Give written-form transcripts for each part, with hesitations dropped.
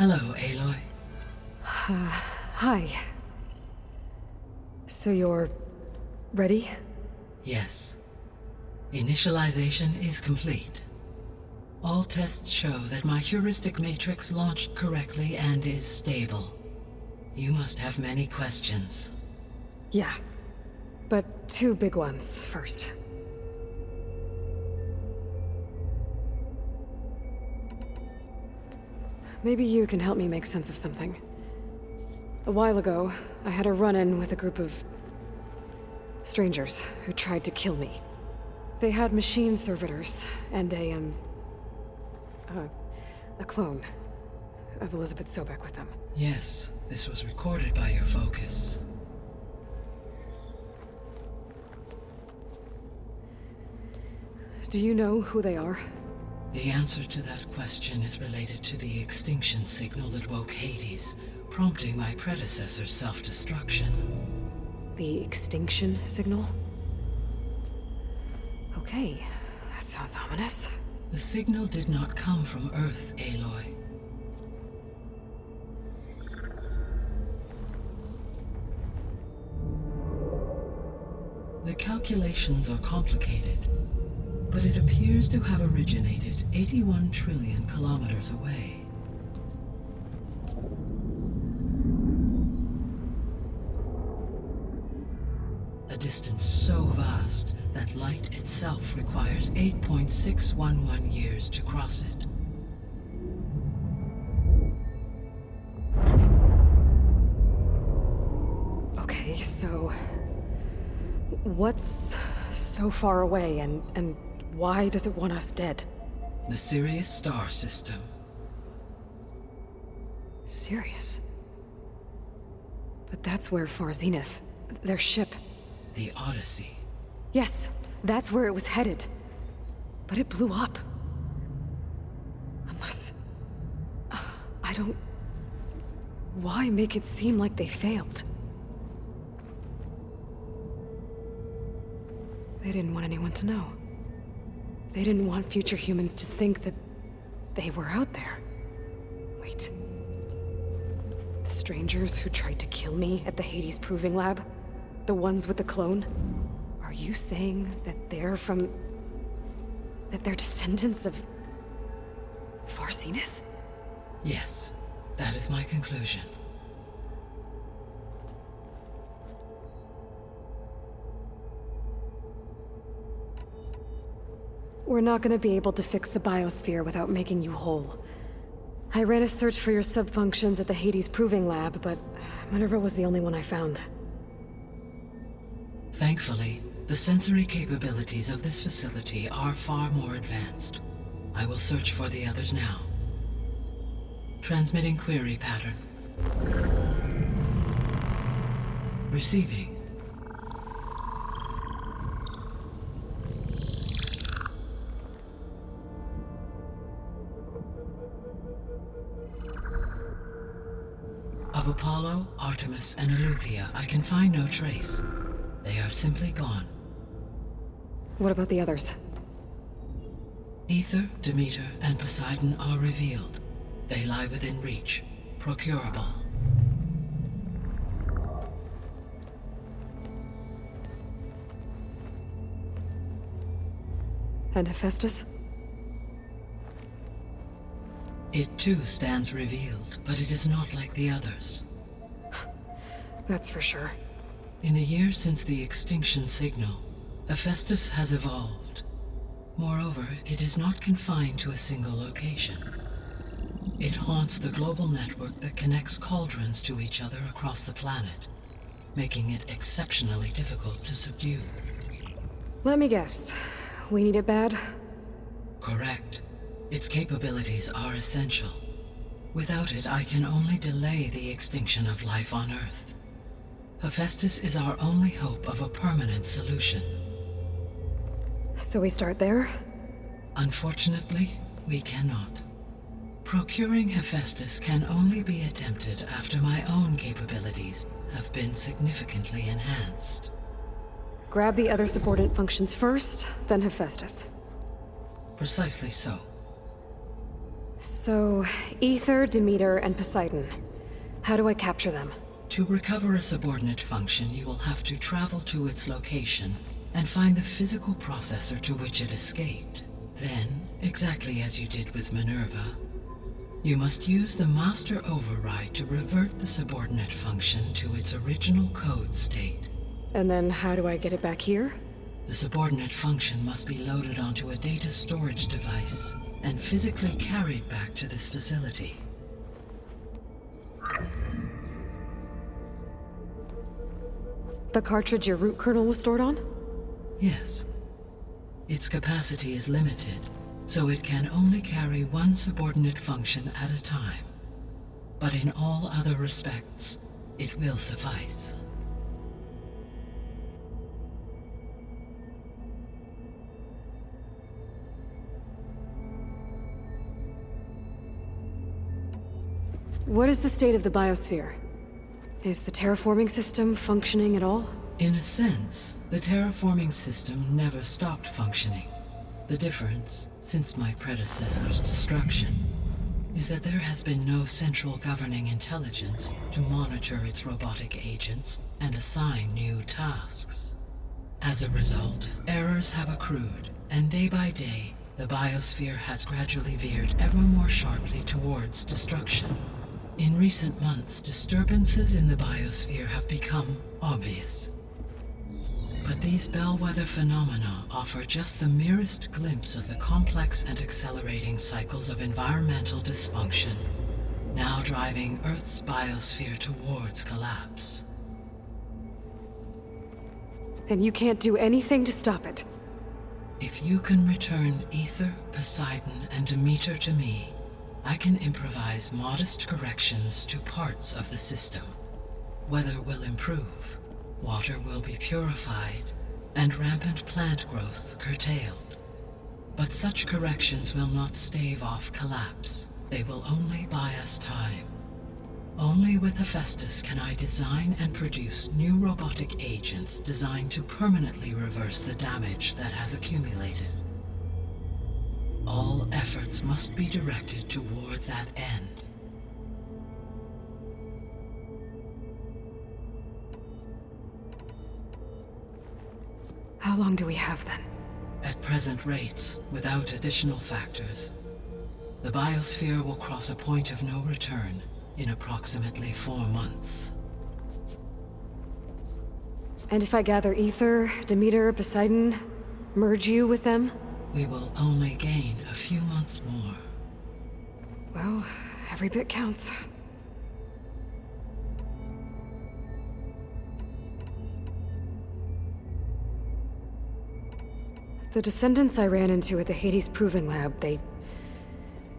Hello, Aloy. Hi. So you're... ready? Yes. Initialization is complete. All tests show that my heuristic matrix launched correctly and is stable. You must have many questions. Yeah. But two big ones first. Maybe you can help me make sense of something. A while ago, I had a run-in with a group of... strangers who tried to kill me. They had machine servitors and a clone of Elizabeth Sobek with them. Yes, this was recorded by your focus. Do you know who they are? The answer to that question is related to the extinction signal that woke Hades, prompting my predecessor's self-destruction. The extinction signal? Okay, that sounds ominous. The signal did not come from Earth, Aloy. The calculations are complicated, but it appears to have originated 81 trillion kilometers away. A distance so vast that light itself requires 8.611 years to cross it. Okay, so... what's so far away, and why does it want us dead? The Sirius star system. Sirius? But that's where Far Zenith, their ship... The Odyssey. Yes, that's where it was headed. But it blew up. Unless... I don't... Why make it seem like they failed? They didn't want anyone to know. They didn't want future humans to think that they were out there. Wait. The strangers who tried to kill me at the Hades Proving Lab? The ones with the clone? Are you saying that they're from... that they're descendants of... Far Zenith? Yes, that is my conclusion. We're not gonna be able to fix the biosphere without making you whole. I ran a search for your subfunctions at the Hades Proving Lab, but Minerva was the only one I found. Thankfully, the sensory capabilities of this facility are far more advanced. I will search for the others now. Transmitting query pattern. Receiving. Of Apollo, Artemis, and Eleuthia, I can find no trace. They are simply gone. What about the others? Ether, Demeter, and Poseidon are revealed. They lie within reach, procurable. And Hephaestus? It too stands revealed, but it is not like the others. That's for sure. In the years since the extinction signal, Hephaestus has evolved. Moreover, it is not confined to a single location. It haunts the global network that connects cauldrons to each other across the planet, making it exceptionally difficult to subdue. Let me guess. We need it bad? Correct. Its capabilities are essential. Without it, I can only delay the extinction of life on Earth. Hephaestus is our only hope of a permanent solution. So we start there? Unfortunately, we cannot. Procuring Hephaestus can only be attempted after my own capabilities have been significantly enhanced. Grab the other subordinate functions first, then Hephaestus. Precisely so. So, Ether, Demeter, and Poseidon. How do I capture them? To recover a subordinate function, you will have to travel to its location and find the physical processor to which it escaped. Then, exactly as you did with Minerva, you must use the master override to revert the subordinate function to its original code state. And then how do I get it back here? The subordinate function must be loaded onto a data storage device and physically carried back to this facility. The cartridge your root kernel was stored on? Yes. Its capacity is limited, so it can only carry one subordinate function at a time. But in all other respects, it will suffice. What is the state of the biosphere? Is the terraforming system functioning at all? In a sense, the terraforming system never stopped functioning. The difference, since my predecessor's destruction, is that there has been no central governing intelligence to monitor its robotic agents and assign new tasks. As a result, errors have accrued, and day by day, the biosphere has gradually veered ever more sharply towards destruction. In recent months, disturbances in the biosphere have become obvious. But these bellwether phenomena offer just the merest glimpse of the complex and accelerating cycles of environmental dysfunction, now driving Earth's biosphere towards collapse. And you can't do anything to stop it? If you can return Ether, Poseidon, and Demeter to me, I can improvise modest corrections to parts of the system. Weather will improve, water will be purified, and rampant plant growth curtailed. But such corrections will not stave off collapse. They will only buy us time. Only with Hephaestus can I design and produce new robotic agents designed to permanently reverse the damage that has accumulated. All efforts must be directed toward that end. How long do we have then? At present rates, without additional factors, the biosphere will cross a point of no return in approximately 4 months. And if I gather Ether, Demeter, Poseidon, merge you with them? We will only gain a few months more. Well, every bit counts. The descendants I ran into at the Hades Proving Lab, they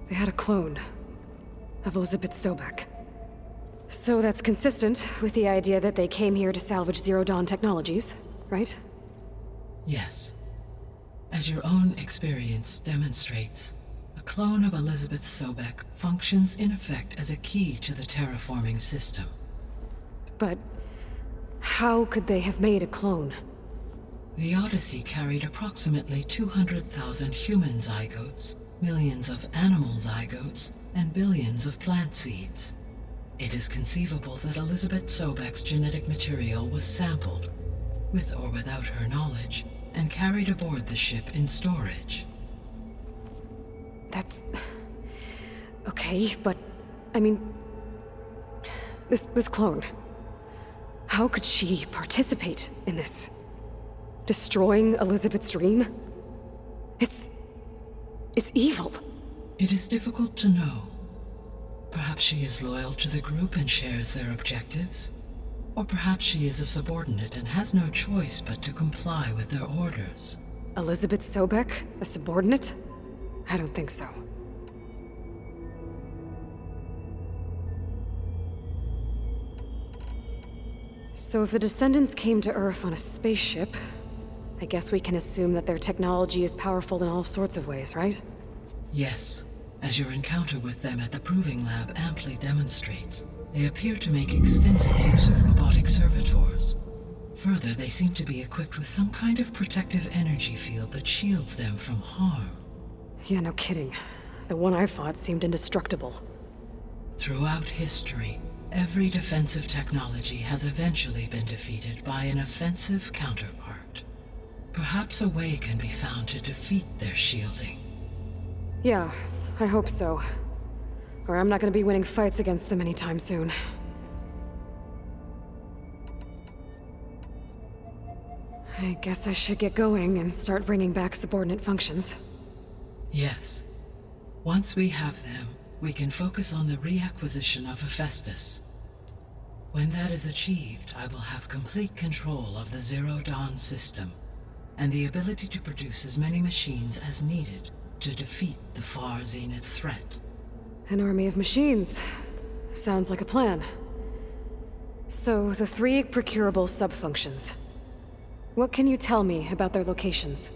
had a clone of Elizabeth Sobek. So that's consistent with the idea that they came here to salvage Zero Dawn technologies, right? Yes. As your own experience demonstrates, a clone of Elizabeth Sobek functions in effect as a key to the terraforming system. But how could they have made a clone? The Odyssey carried approximately 200,000 human zygotes, millions of animal zygotes, and billions of plant seeds. It is conceivable that Elizabeth Sobek's genetic material was sampled, with or without her knowledge, and carried aboard the ship in storage. That's... okay, but... I mean... This clone... How could she participate in this? Destroying Elizabeth's dream? It's evil. It is difficult to know. Perhaps she is loyal to the group and shares their objectives. Or perhaps she is a subordinate and has no choice but to comply with their orders. Elizabeth Sobek, a subordinate? I don't think so. So if the descendants came to Earth on a spaceship, I guess we can assume that their technology is powerful in all sorts of ways, right? Yes, as your encounter with them at the Proving Lab amply demonstrates. They appear to make extensive use of robotic servitors. Further, they seem to be equipped with some kind of protective energy field that shields them from harm. Yeah, no kidding. The one I fought seemed indestructible. Throughout history, every defensive technology has eventually been defeated by an offensive counterpart. Perhaps a way can be found to defeat their shielding. Yeah, I hope so. Or I'm not gonna be winning fights against them anytime soon. I guess I should get going and start bringing back subordinate functions. Yes. Once we have them, we can focus on the reacquisition of Hephaestus. When that is achieved, I will have complete control of the Zero Dawn system, and the ability to produce as many machines as needed to defeat the far zenith threat. An army of machines. Sounds like a plan. So, the 3 procurable sub-functions. What can you tell me about their locations?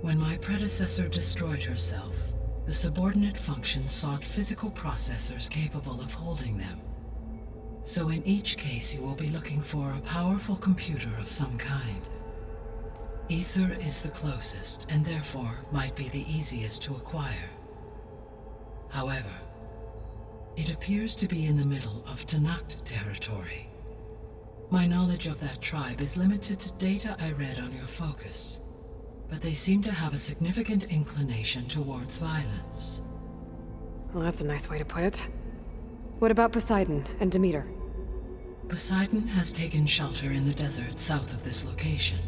When my predecessor destroyed herself, the subordinate functions sought physical processors capable of holding them. So in each case you will be looking for a powerful computer of some kind. Ether is the closest, and therefore might be the easiest to acquire. However, it appears to be in the middle of Talanah territory. My knowledge of that tribe is limited to data I read on your focus, but they seem to have a significant inclination towards violence. Well, that's a nice way to put it. What about Poseidon and Demeter? Poseidon has taken shelter in the desert south of this location.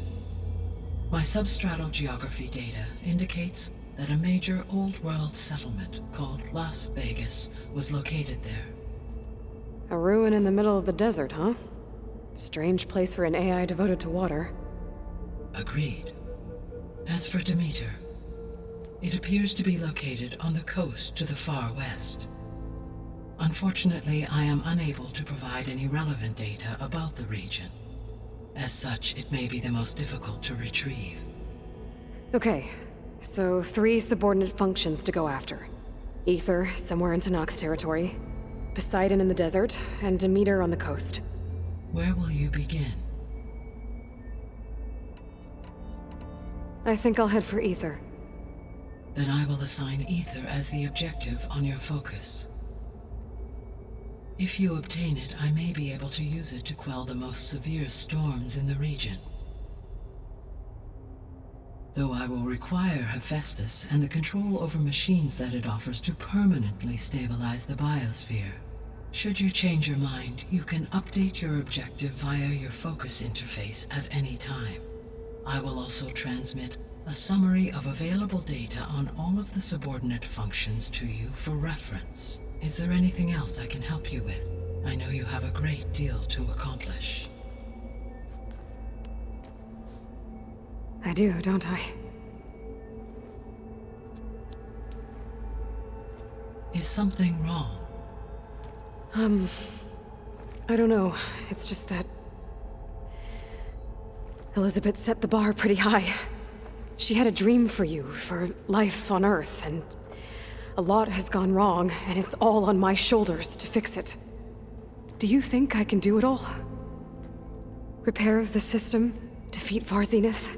My substratal geography data indicates that a major old-world settlement called Las Vegas was located there. A ruin in the middle of the desert, huh? Strange place for an AI devoted to water. Agreed. As for Demeter, it appears to be located on the coast to the far west. Unfortunately, I am unable to provide any relevant data about the region. As such, it may be the most difficult to retrieve. Okay, so 3 subordinate functions to go after. Ether, somewhere in Talanah territory, Poseidon in the desert, and Demeter on the coast. Where will you begin? I think I'll head for Ether. Then I will assign Ether as the objective on your focus. If you obtain it, I may be able to use it to quell the most severe storms in the region. Though I will require Hephaestus and the control over machines that it offers to permanently stabilize the biosphere. Should you change your mind, you can update your objective via your focus interface at any time. I will also transmit a summary of available data on all of the subordinate functions to you for reference. Is there anything else I can help you with? I know you have a great deal to accomplish. I do, don't I? Is something wrong? I don't know. It's just that Elizabeth set the bar pretty high. She had a dream for you, for life on Earth, and a lot has gone wrong, and it's all on my shoulders to fix it. Do you think I can do it all? Repair the system, defeat Far Zenith,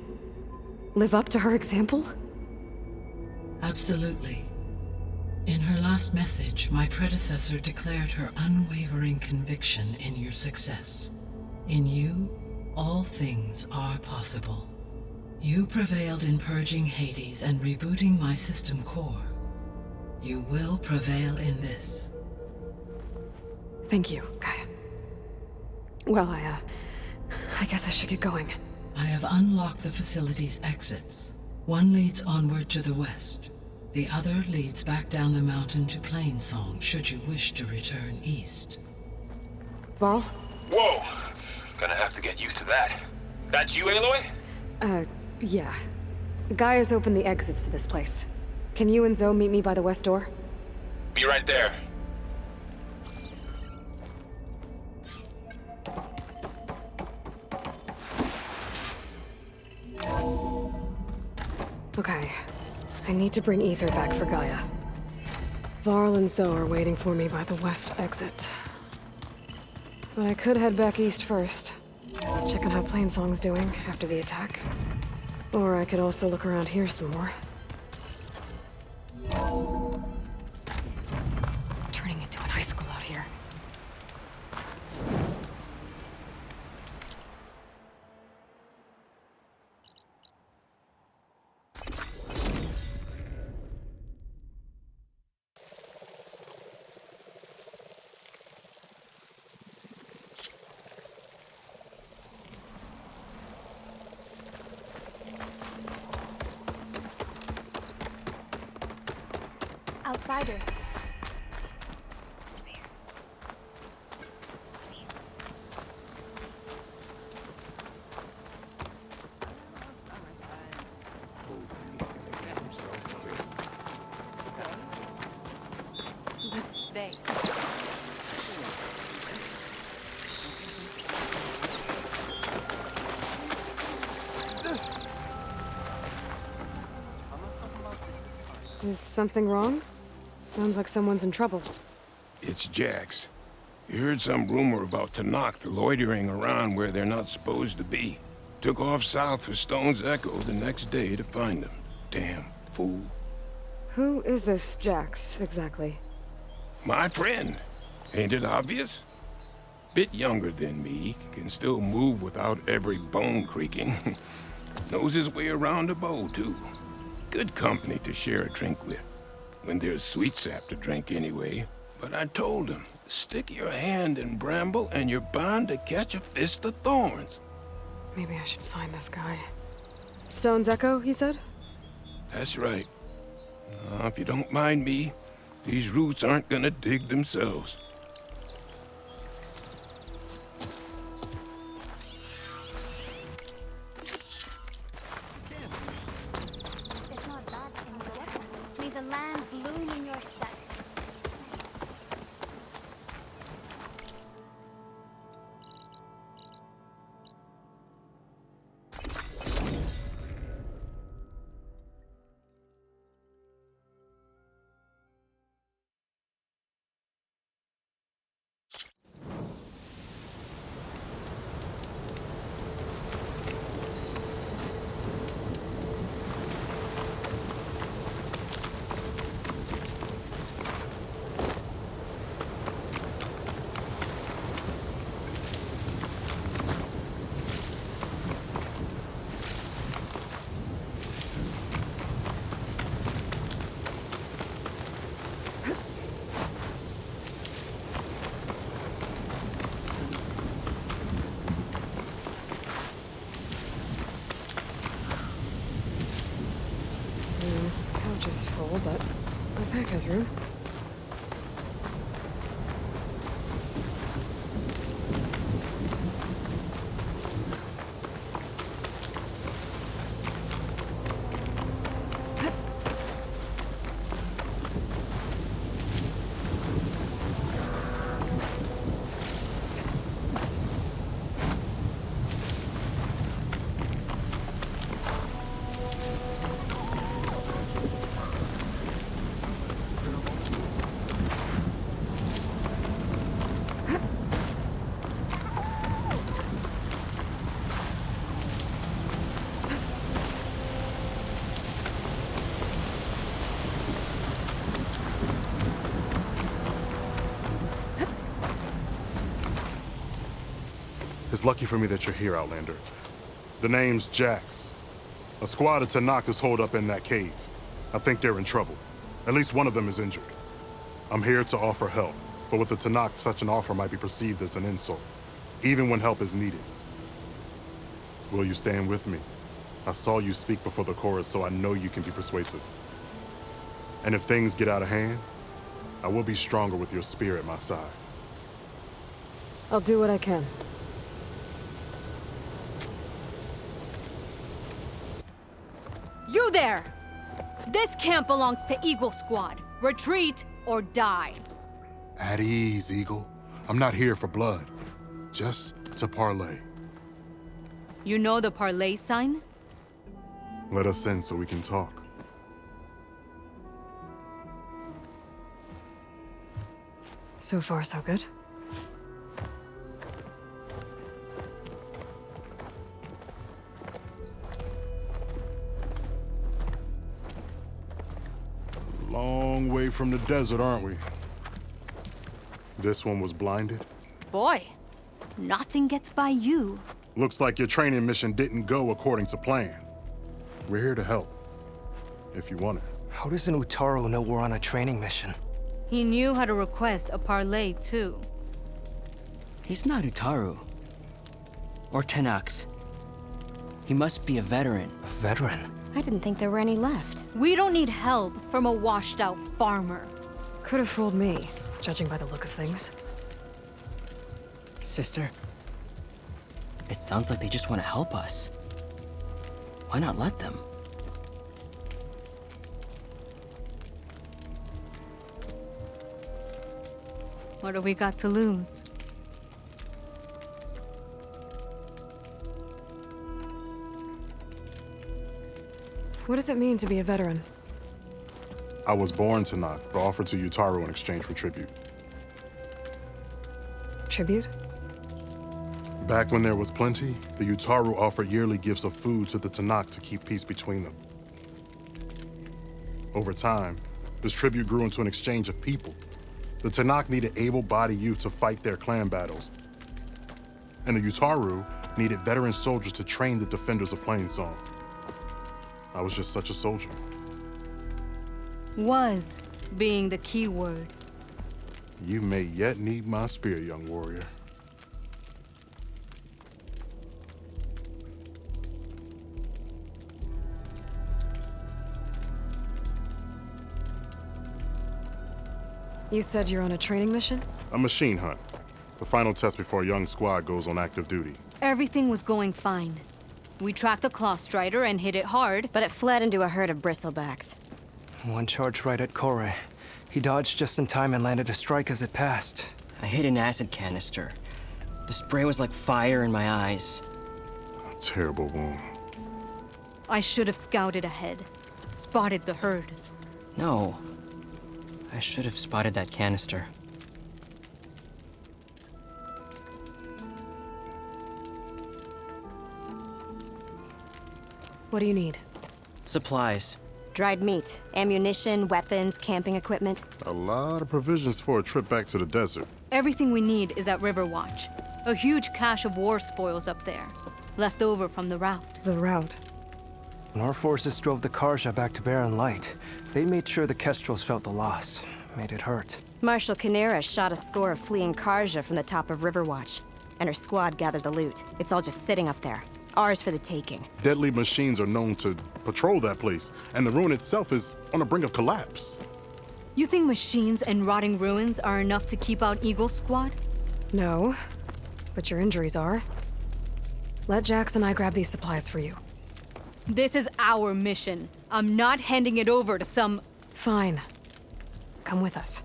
live up to her example? Absolutely. In her last message, my predecessor declared her unwavering conviction in your success. In you, all things are possible. You prevailed in purging Hades and rebooting my system core. You will prevail in this. Thank you, GAIA. Well, I guess I should get going. I have unlocked the facility's exits. One leads onward to the west. The other leads back down the mountain to Plainsong, should you wish to return east. Varl? Whoa! Gonna have to get used to that. That's you, Aloy? Yeah. GAIA's opened the exits to this place. Can you and Zoe meet me by the west door? Be right there. Okay. I need to bring Ether back for GAIA. Varl and Zoe are waiting for me by the west exit. But I could head back east first. Check on how Plainsong's doing after the attack. Or I could also look around here some more. outsider. Is something wrong? Sounds like someone's in trouble. It's Jax. You heard some rumor about Talanah loitering around where they're not supposed to be. Took off south for Stone's Echo the next day to find them. Damn fool. Who is this Jax, exactly? My friend. Ain't it obvious? Bit younger than me, can still move without every bone creaking. Knows his way around a bow, too. Good company to share a drink with. When there's sweet sap to drink anyway. But I told him, stick your hand in bramble and you're bound to catch a fist of thorns. Maybe I should find this guy. Stone's Echo, he said? That's right. If you don't mind me, these roots aren't gonna dig themselves. May the land bloom in your steps. Couch is full, but my pack has room. It's lucky for me that you're here, Outlander. The name's Jax. A squad of Talanah is holed up in that cave. I think they're in trouble. At least one of them is injured. I'm here to offer help, but with the Talanah, such an offer might be perceived as an insult, even when help is needed. Will you stand with me? I saw you speak before the chorus, so I know you can be persuasive. And if things get out of hand, I will be stronger with your spear at my side. I'll do what I can. You there! This camp belongs to Eagle Squad. Retreat or die. At ease, Eagle. I'm not here for blood. Just to parlay. You know the parlay sign? Let us in so we can talk. So far, so good. Long way from the desert, aren't we? This one was blinded? Boy, nothing gets by you. Looks like your training mission didn't go according to plan. We're here to help, if you want it. How does an Hekarro know we're on a training mission? He knew how to request a parlay, too. He's not Hekarro. Or Talanah. He must be a veteran. A veteran? I didn't think there were any left. We don't need help from a washed-out farmer. Could have fooled me, judging by the look of things. Sister, it sounds like they just want to help us. Why not let them? What do we got to lose? What does it mean to be a veteran? I was born to knock, but offered to Uthid in exchange for tribute. Tribute? Back when there was plenty, the Uthid offered yearly gifts of food to the Talanah to keep peace between them. Over time, this tribute grew into an exchange of people. The Talanah needed able-bodied youth to fight their clan battles, and the Uthid needed veteran soldiers to train the defenders of Plainsong. I was just such a soldier. Was being the key word. You may yet need my spear, young warrior. You said you're on a training mission? A machine hunt. The final test before a young squad goes on active duty. Everything was going fine. We tracked a claw strider and hit it hard, But it fled into a herd of bristlebacks. One charge right at Kore. He dodged just in time and landed a strike as it passed. I hit an acid canister. The spray was like fire in my eyes. A terrible wound. I should have scouted ahead. Spotted the herd. No. I should have spotted that canister. What do you need? Supplies. Dried meat, ammunition, weapons, camping equipment. A lot of provisions for a trip back to the desert. Everything we need is at Riverwatch. A huge cache of war spoils up there. Left over from the route. The route. When our forces drove the Karja back to Barren Light, they made sure the Kestrels felt the loss. Made it hurt. Marshal Canera shot a score of fleeing Karja from the top of Riverwatch, and her squad gathered the loot. It's all just sitting up there. Ours for the taking. Deadly machines are known to patrol that place, and the ruin itself is on the brink of collapse. You think machines and rotting ruins are enough to keep out Eagle Squad? No, but your injuries are. Let Jax and I grab these supplies for you. This is our mission. I'm not handing it over to some... Fine. Come with us.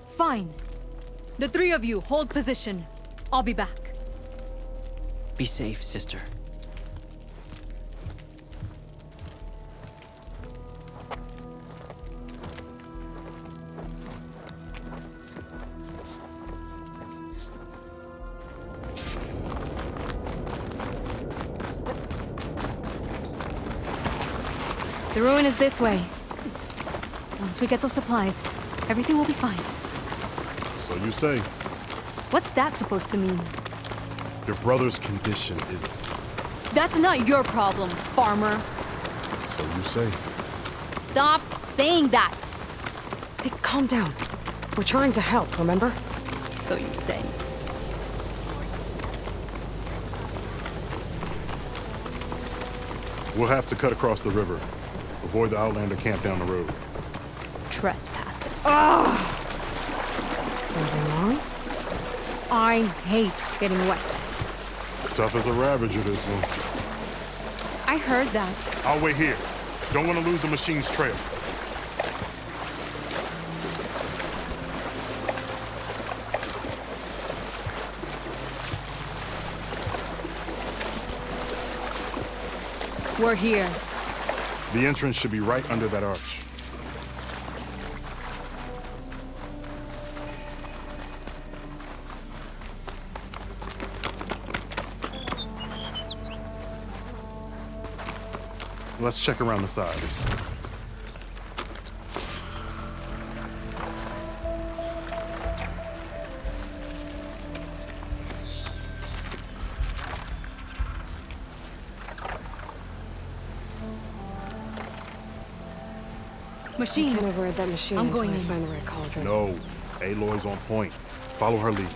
Fine. The three of you hold position. I'll be back. Be safe, sister. The ruin is this way. Once we get those supplies, everything will be fine. So you say. What's that supposed to mean? Your brother's condition is... That's not your problem, farmer. So you say. Stop saying that. Hey, calm down. We're trying to help, remember? So you say. We'll have to cut across the river. Avoid the Outlander camp down the road. Trespasser. Something wrong? I hate getting wet. Tough as a ravager, this one. I heard that. I'll wait here. Don't want to lose the machine's trail. We're here. The entrance should be right under that arch. Let's check around the side. Machines. Can't override that machine I'm until going I in. find the right cauldron. No, Aloy's on point. Follow her lead.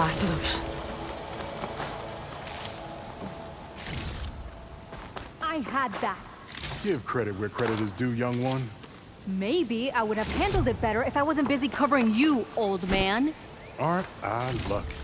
last of them. I had that. Give credit where credit is due, young one. Maybe I would have handled it better if I wasn't busy covering you, old man. Aren't I lucky?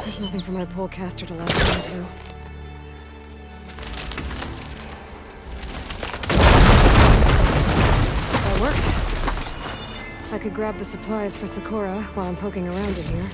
There's nothing for my polecaster to latch onto. That worked. I could grab the supplies for Sakura while I'm poking around in here.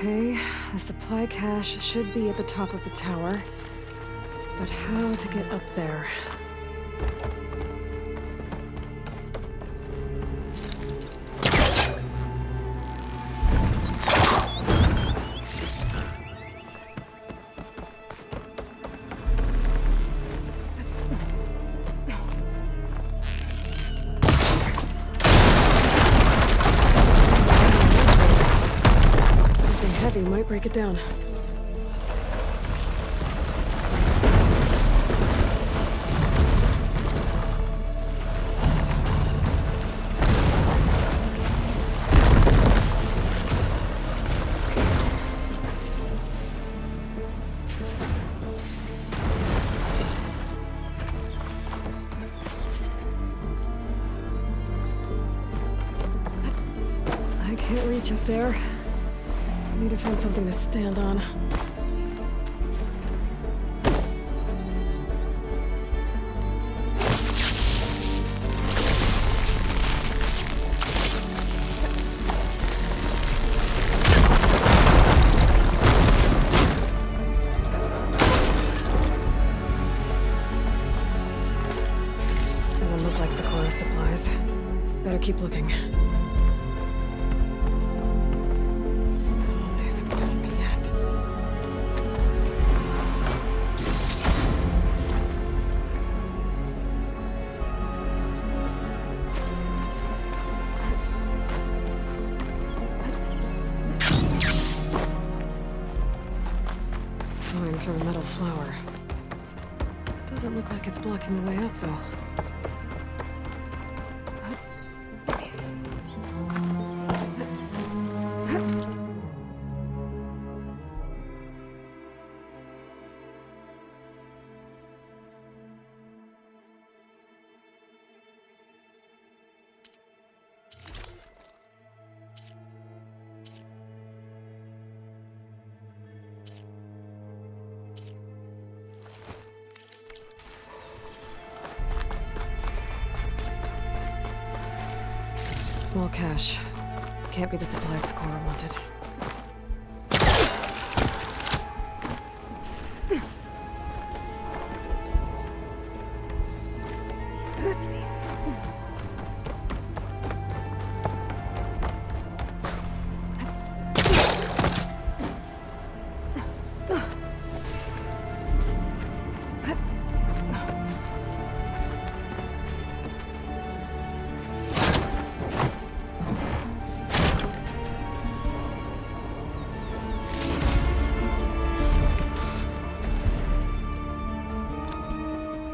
Okay, the supply cache should be at the top of the tower. But how to get up there? Might break it down. I can't reach up there. I need to find something to stand on. Doesn't look like Sakura supplies. Better keep looking. For a metal flower. Doesn't look like it's blocking the way up, though. Small cache. Can't be the supplies Sakura wanted.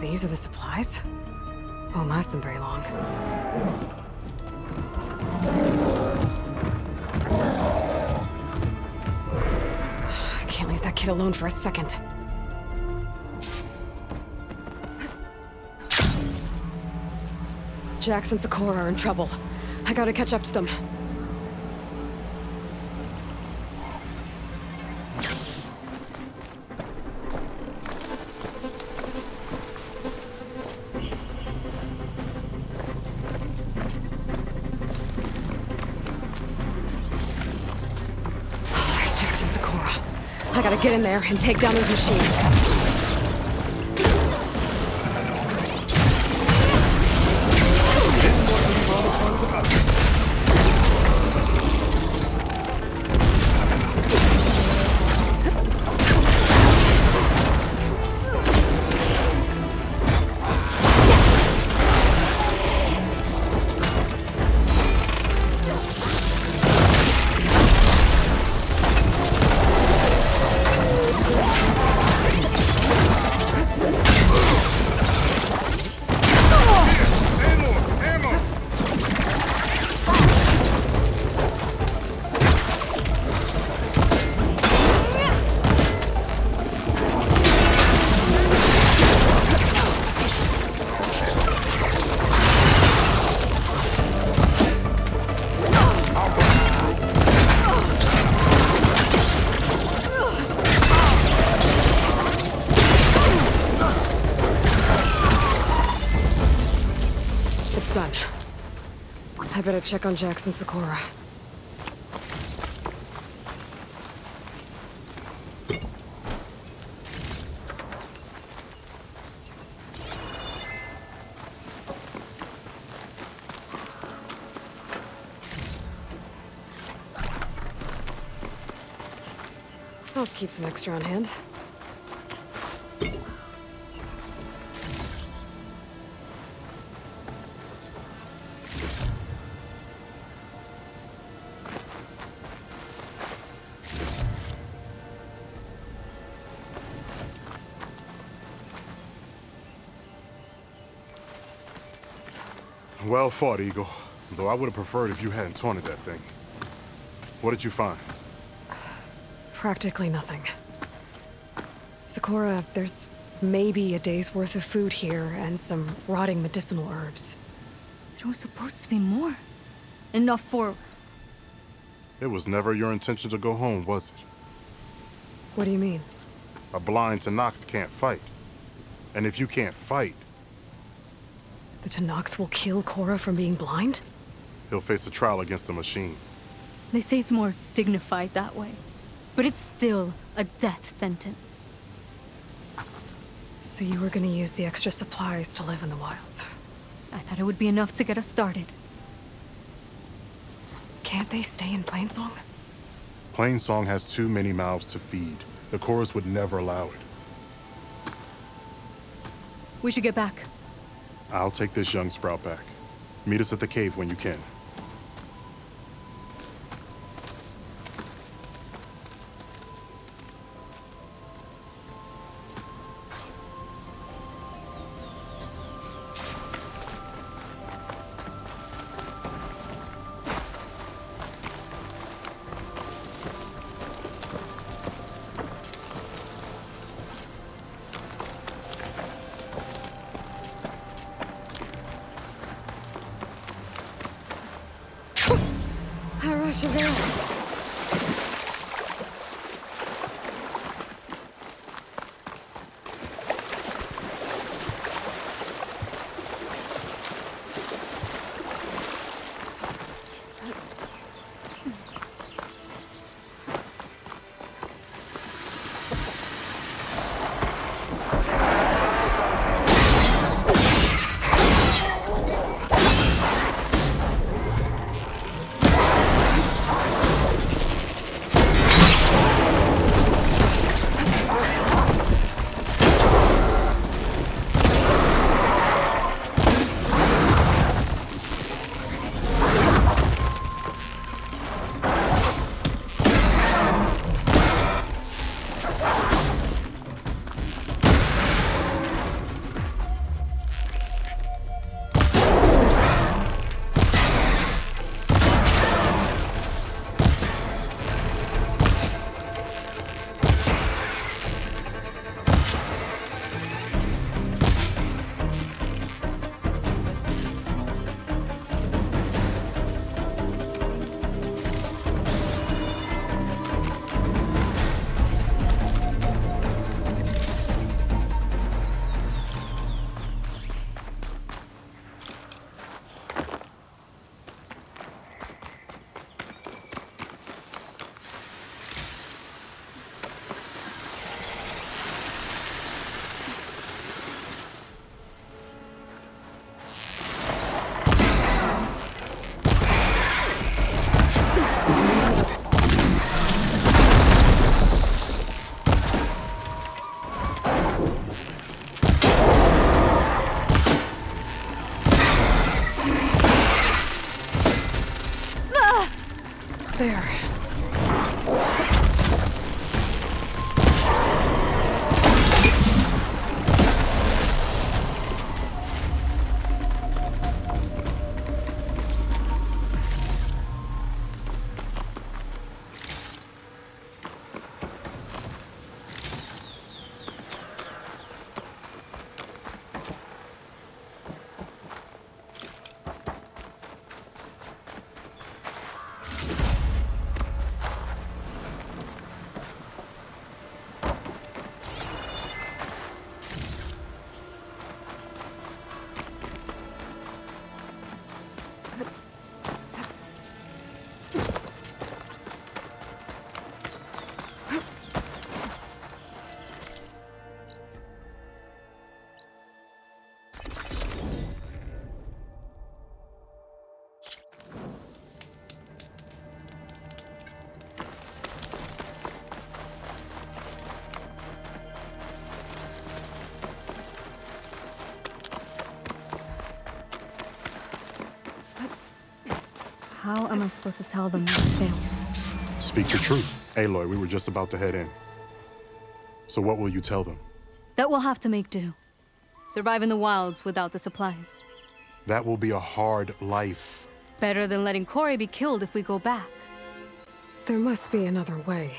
These are the supplies? Won't last them very long. I can't leave that kid alone for a second. Jax and Sakura are in trouble. I gotta catch up to them. gotta get in there and take down those machines. Done. I better check on Jax and Sakura. I'll keep some extra on hand. Well fought, Eagle. Though I would have preferred if you hadn't taunted that thing. What did you find? Practically nothing. Sakura, there's maybe a day's worth of food here and some rotting medicinal herbs. There was supposed to be more. Enough for... It was never your intention to go home, was it? What do you mean? A blind Talanah can't fight. And if you can't fight... The Talanah will kill Korra from being blind? He'll face a trial against the machine. They say it's more dignified that way. But it's still a death sentence. So you were gonna use the extra supplies to live in the wilds? I thought it would be enough to get us started. Can't they stay in Plainsong? Plainsong has too many mouths to feed. The chorus would never allow it. We should get back. I'll take this young sprout back. Meet us at the cave when you can. there. How am I supposed to tell them that I failed? Speak the truth. Aloy, we were just about to head in. So what will you tell them? That we'll have to make do. Survive in the wilds without the supplies. That will be a hard life. Better than letting Corey be killed if we go back. There must be another way.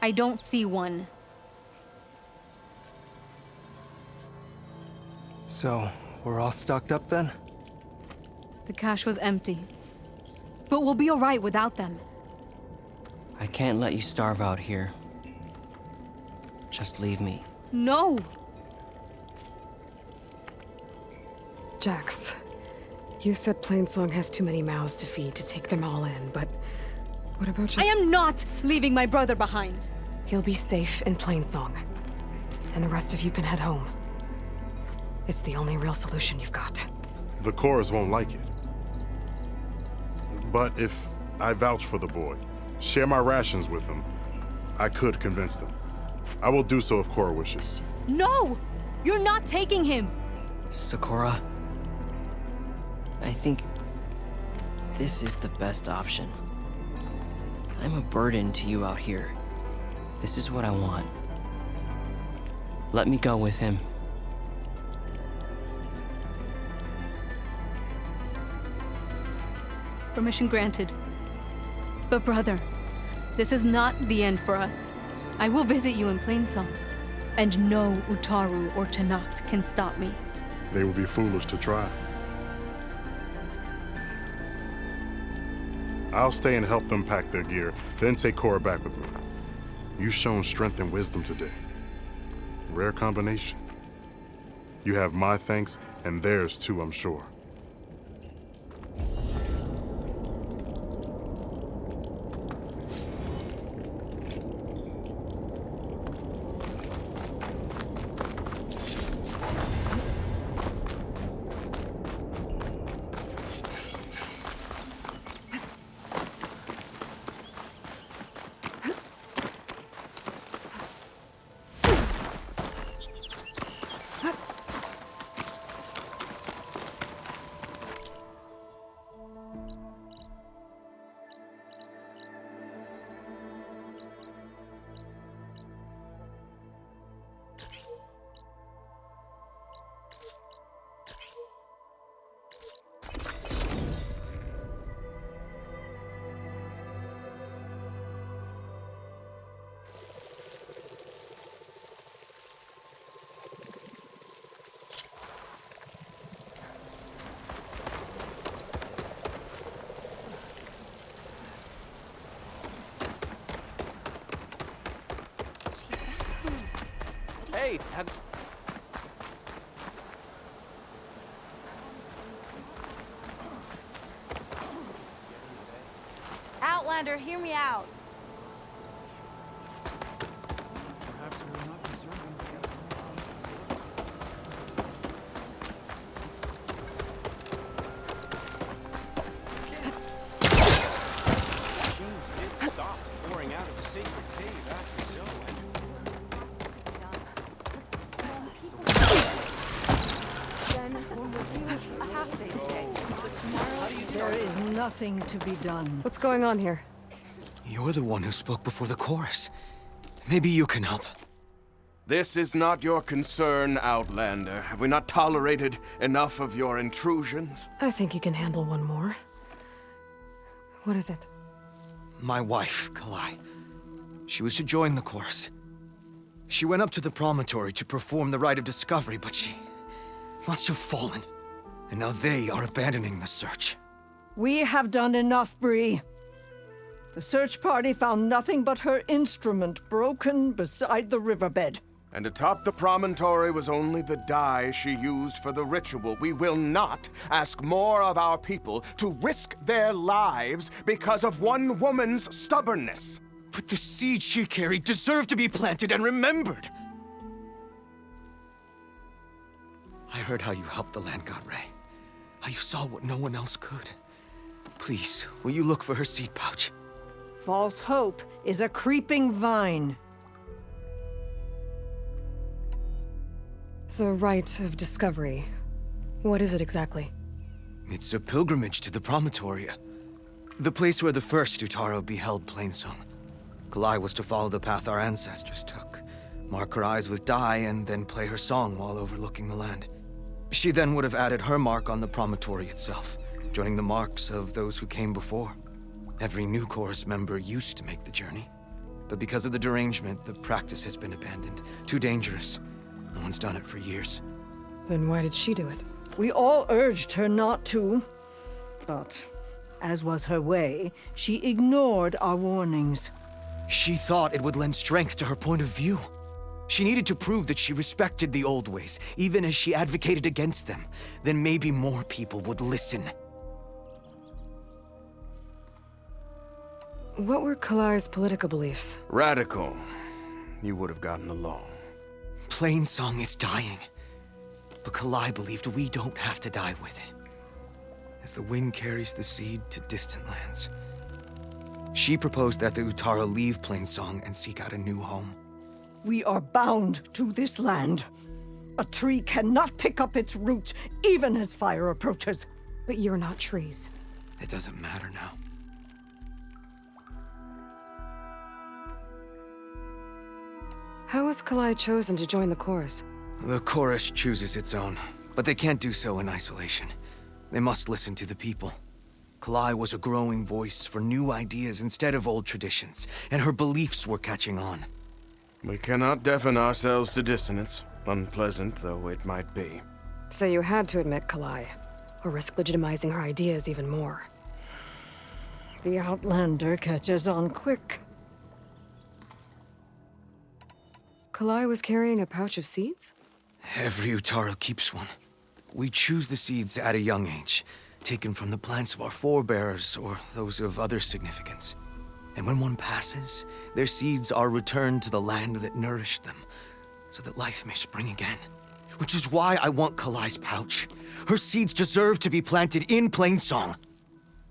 I don't see one. So, we're all stocked up then? The cache was empty. But we'll be alright without them. I can't let you starve out here. Just leave me. No! Jax, you said Plainsong has too many mouths to feed to take them all in, but what about just— I am not leaving my brother behind! He'll be safe in Plainsong, and the rest of you can head home. It's the only real solution you've got. The Chorus won't like it. But if I vouch for the boy, share my rations with him, I could convince them. I will do so if Cora wishes. No! You're not taking him! Sakura, I think this is the best option. I'm a burden to you out here. This is what I want. Let me go with him. Permission granted. But brother, this is not the end for us. I will visit you in Plainsong. And no Utaru or Talanah can stop me. They would be foolish to try. I'll stay and help them pack their gear, then take Cora back with me. You've shown strength and wisdom today. Rare combination. You have my thanks, and theirs too, I'm sure. Hey, Outlander, hear me out. There is nothing to be done. What's going on here? You're the one who spoke before the chorus. Maybe you can help. This is not your concern, Outlander. Have we not tolerated enough of your intrusions? I think you can handle one more. What is it? My wife, Kalai. She was to join the chorus. She went up to the promontory to perform the rite of discovery, but she must have fallen. And now they are abandoning the search. We have done enough, Bree. The search party found nothing but her instrument broken beside the riverbed. And atop the promontory was only the dye she used for the ritual. We will not ask more of our people to risk their lives because of one woman's stubbornness. But the seed she carried deserved to be planted and remembered. I heard how you helped the land god Ray. How you saw what no one else could. Please, will you look for her seed pouch? False hope is a creeping vine. The rite of discovery. What is it exactly? It's a pilgrimage to the promontory. The place where the first Utaro beheld Plainsong. Kalai was to follow the path our ancestors took. Mark her eyes with dye and then play her song while overlooking the land. She then would have added her mark on the promontory itself, joining the marks of those who came before. Every new chorus member used to make the journey. But because of the derangement, the practice has been abandoned. Too dangerous. No one's done it for years. Then why did she do it? We all urged her not to. But, as was her way, she ignored our warnings. She thought it would lend strength to her point of view. She needed to prove that she respected the old ways, even as she advocated against them. Then maybe more people would listen. What were Kalai's political beliefs? Radical. You would have gotten along. Plainsong is dying. But Kalai believed we don't have to die with it. As the wind carries the seed to distant lands. She proposed that the Utaro leave Plainsong and seek out a new home. We are bound to this land. A tree cannot pick up its roots, even as fire approaches. But you're not trees. It doesn't matter now. How was Kalai chosen to join the chorus? The chorus chooses its own, but they can't do so in isolation. They must listen to the people. Kalai was a growing voice for new ideas instead of old traditions, and her beliefs were catching on. We cannot deafen ourselves to dissonance, unpleasant though it might be. So you had to admit Kalai, or risk legitimizing her ideas even more. The Outlander catches on quick. Kalai was carrying a pouch of seeds? Every Utaro keeps one. We choose the seeds at a young age, taken from the plants of our forebears or those of other significance. And when one passes, their seeds are returned to the land that nourished them, so that life may spring again. Which is why I want Kalai's pouch. Her seeds deserve to be planted in Plainsong.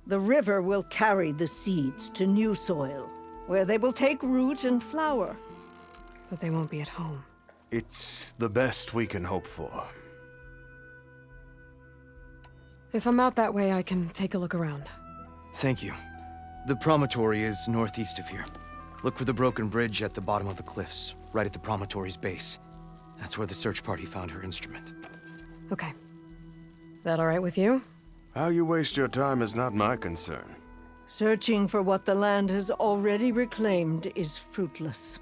The river will carry the seeds to new soil, where they will take root and flower. But they won't be at home. It's the best we can hope for. If I'm out that way, I can take a look around. Thank you. The promontory is northeast of here. Look for the broken bridge at the bottom of the cliffs, right at the promontory's base. That's where the search party found her instrument. Okay. That all right with you? How you waste your time is not my concern. Searching for what the land has already reclaimed is fruitless.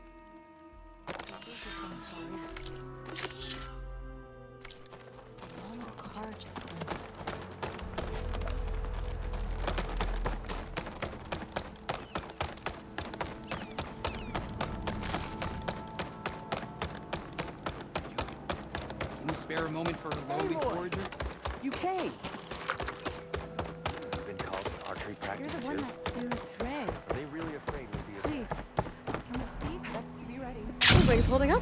Spare a moment for a loading forager? You came! You've been called to archery practice. You're the one that soothed Ray. Are they really afraid we'll be Please, can we speak? Best to be ready. Wings holding up?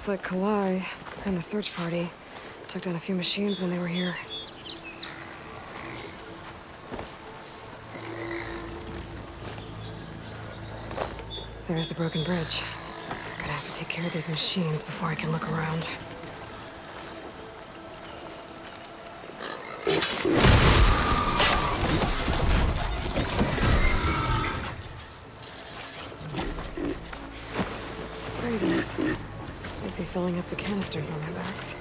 Looks like Kalai and the search party took down a few machines when they were here. There's the broken bridge. Gonna have to take care of these machines before I can look around. Craziness. Busy filling up the canisters on their backs.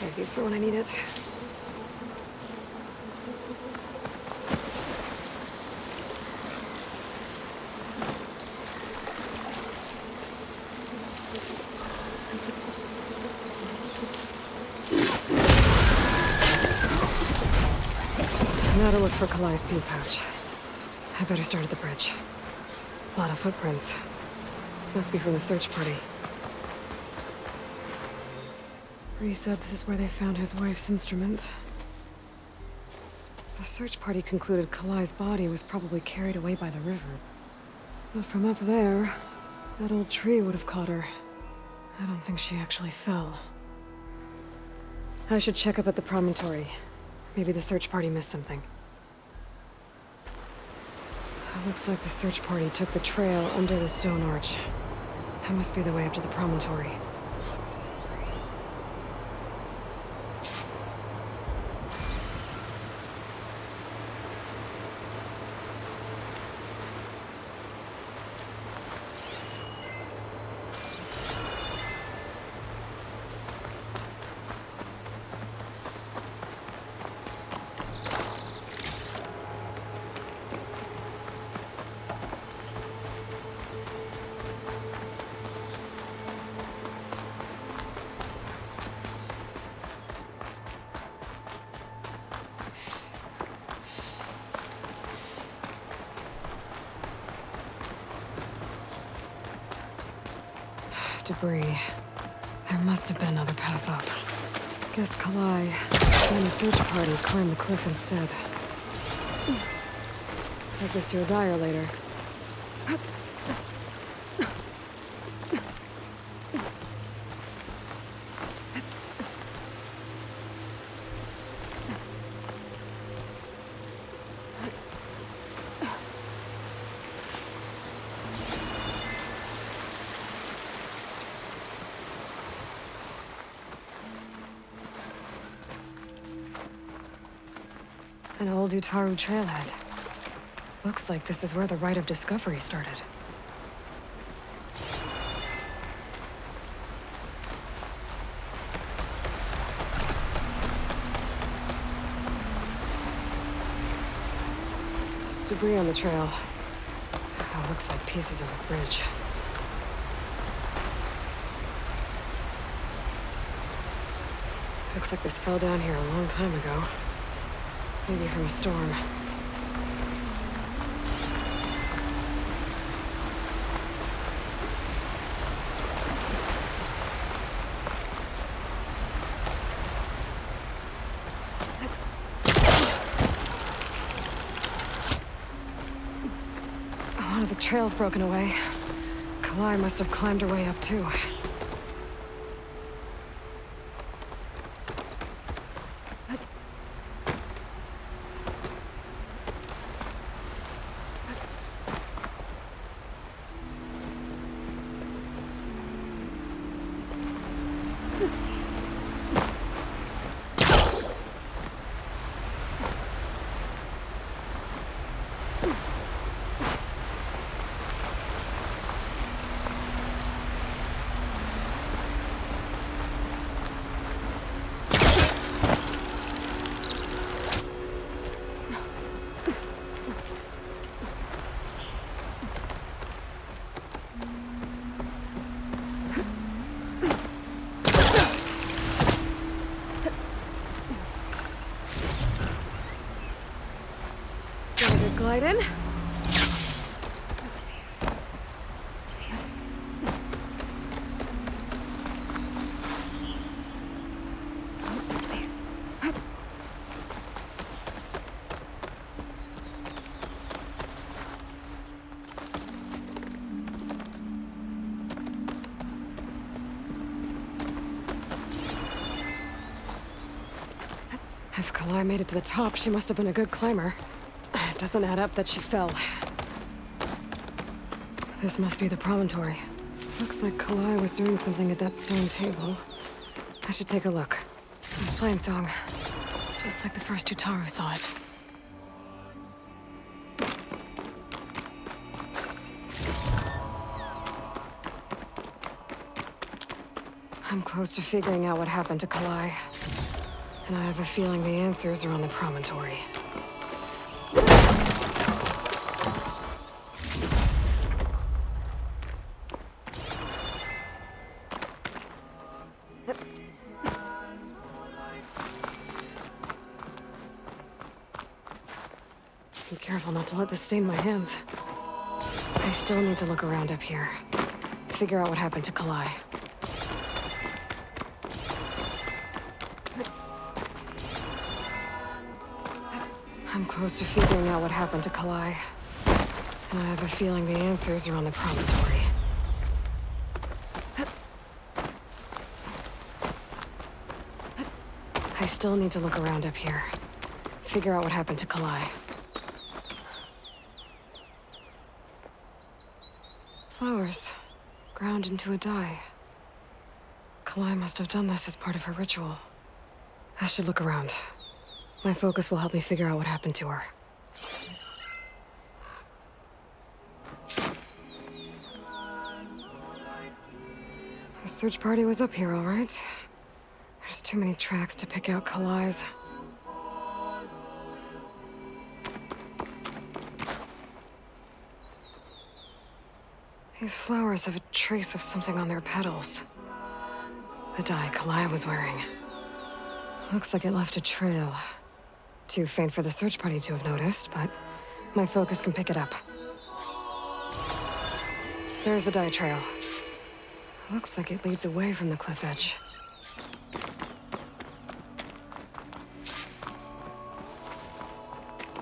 Save these for when I need it. Now to look for Kalai's seed pouch. I better start at the bridge. A lot of footprints. Must be from the search party. Bree said this is where they found his wife's instrument. The search party concluded Kalai's body was probably carried away by the river. But from up there, That old tree would have caught her. I don't think she actually fell. I should check up at the promontory. Maybe the search party missed something. It looks like the search party took the trail under the stone arch. That must be the way up to the promontory. Debris. There must have been another path up. Guess Kalai and the search party climbed the cliff instead. Take this to a dyer later. An old Utaru trailhead. Looks like this is where the Rite of Discovery started. Debris on the trail. Oh, looks like pieces of a bridge. Looks like this fell down here a long time ago. Maybe from a storm. One of the trail's broken away. Kalai must have climbed her way up too. Glide in. If Kalai made it to the top, she must have been a good climber. It doesn't add up that she fell. This must be the promontory. Looks like Kalai was doing something at that stone table. I should take a look. It's playing song. Just like the first Utaru saw it. I'm close to figuring out what happened to Kalai. And I have a feeling the answers are on the promontory. Be careful not to let this stain my hands. I still need to look around up here. Figure out what happened to Kalai. I'm close to figuring out what happened to Kalai. And I have a feeling the answers are on the promontory. I still need to look around up here. Figure out what happened to Kalai. Flowers. Ground into a dye. Kalai must have done this as part of her ritual. I should look around. My focus will help me figure out what happened to her. The search party was up here, all right. There's too many tracks to pick out Kalai's. These flowers have a trace of something on their petals. The dye Kalai was wearing. Looks like it left a trail. Too faint for the search party to have noticed, but my focus can pick it up. There's the dye trail. Looks like it leads away from the cliff edge.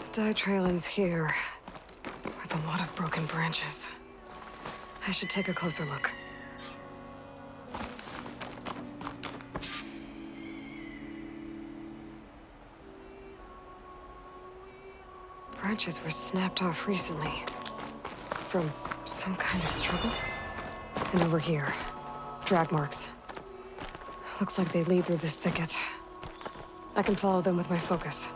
The dye trail ends here, with a lot of broken branches. I should take a closer look. Branches were snapped off recently. From some kind of struggle. And over here, drag marks. Looks like they lead through this thicket. I can follow them with my focus.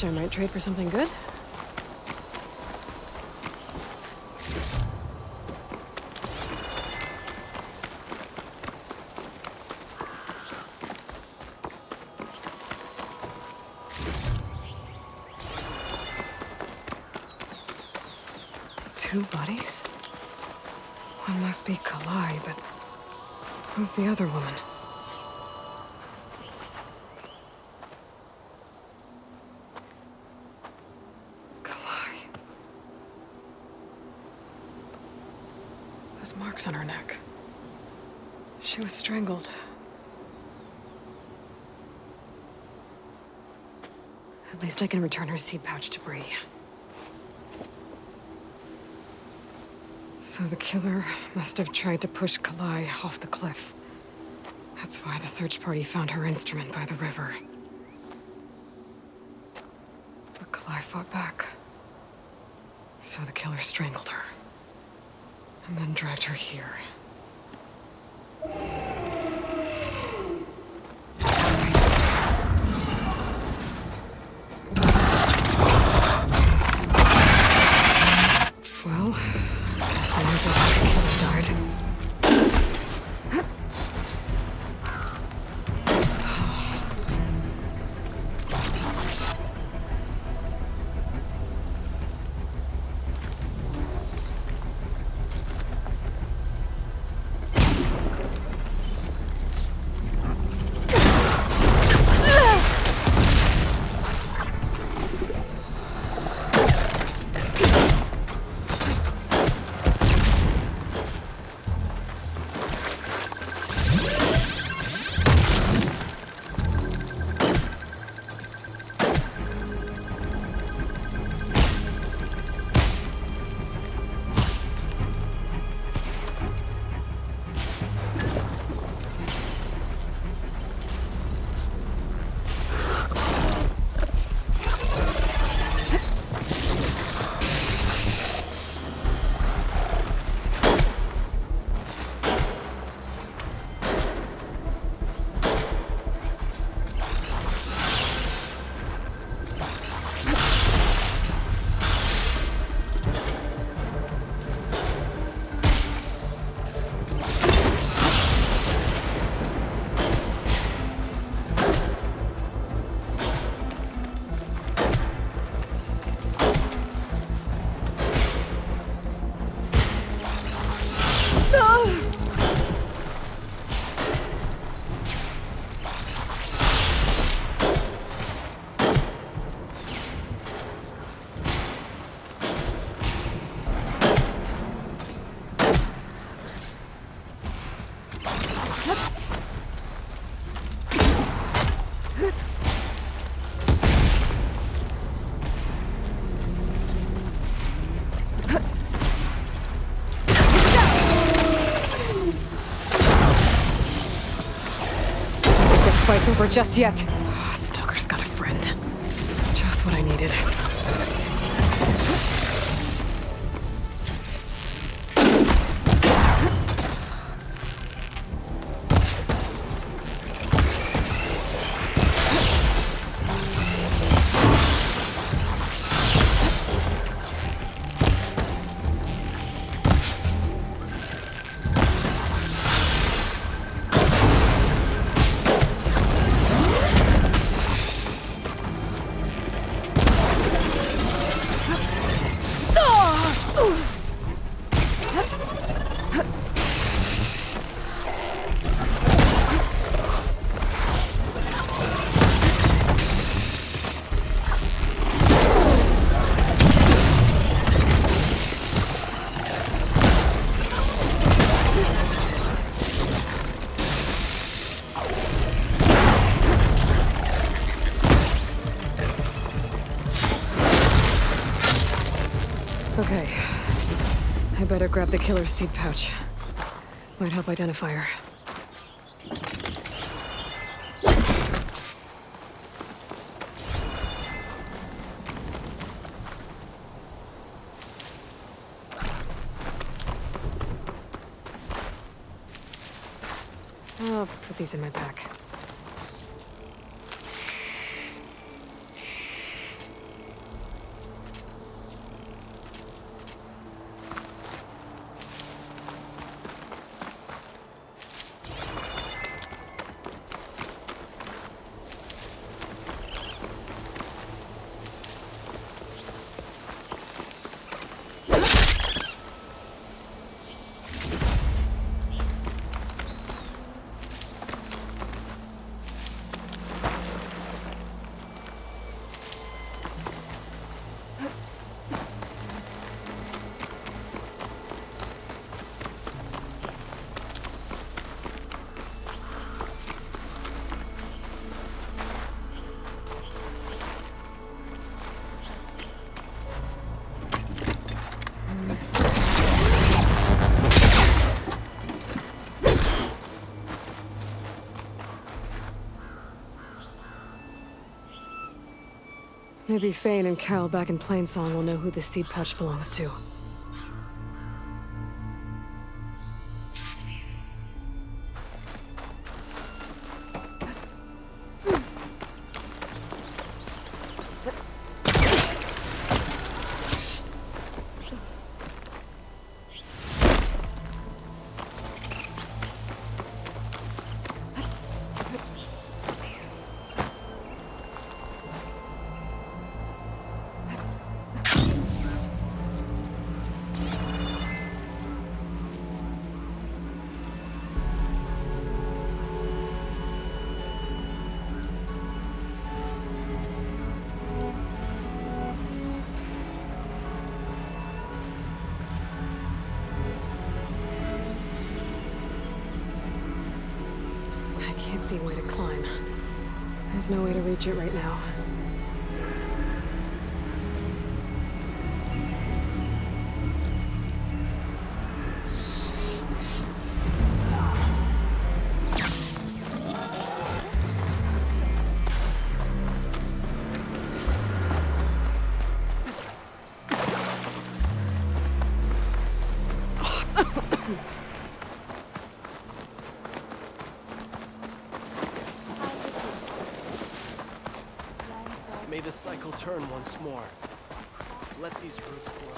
I might trade for something good. Two bodies? One must be Kalai, but who's the other woman? Those marks on her neck. She was strangled. At least I can return her seed pouch to Bree. So the killer must have tried to push Kalai off the cliff. That's why the search party found her instrument by the river. But Kalai fought back. So the killer strangled her. And then dragged her here. Well, as long as the killer died. fight's over just yet. Stalker's got a friend. Just what I needed. Okay. I better grab the killer's seed pouch. Might help identify her. I'll put these in my pack. Maybe Khane and Cal back in Plainsong will know who the seed pouch belongs to. Can't see a way to climb. There's no way to reach it right now. May the cycle turn once more. Let these roots grow.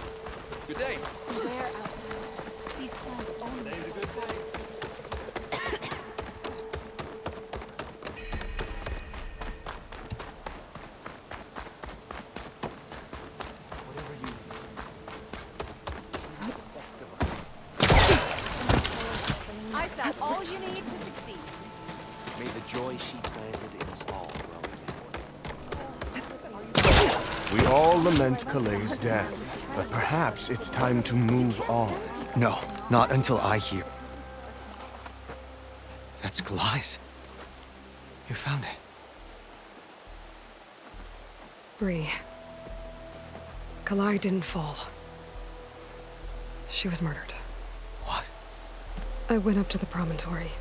Good day. Beware out there. These plants only. Today's a good day. I've got all you need to succeed. May the joy she planted in us all grow. We all lament Khalei's death, but perhaps it's time to move on. No, not until I hear. That's Khalai's. You found it. Bree. Khalai didn't fall. She was murdered. What? I went up to the promontory.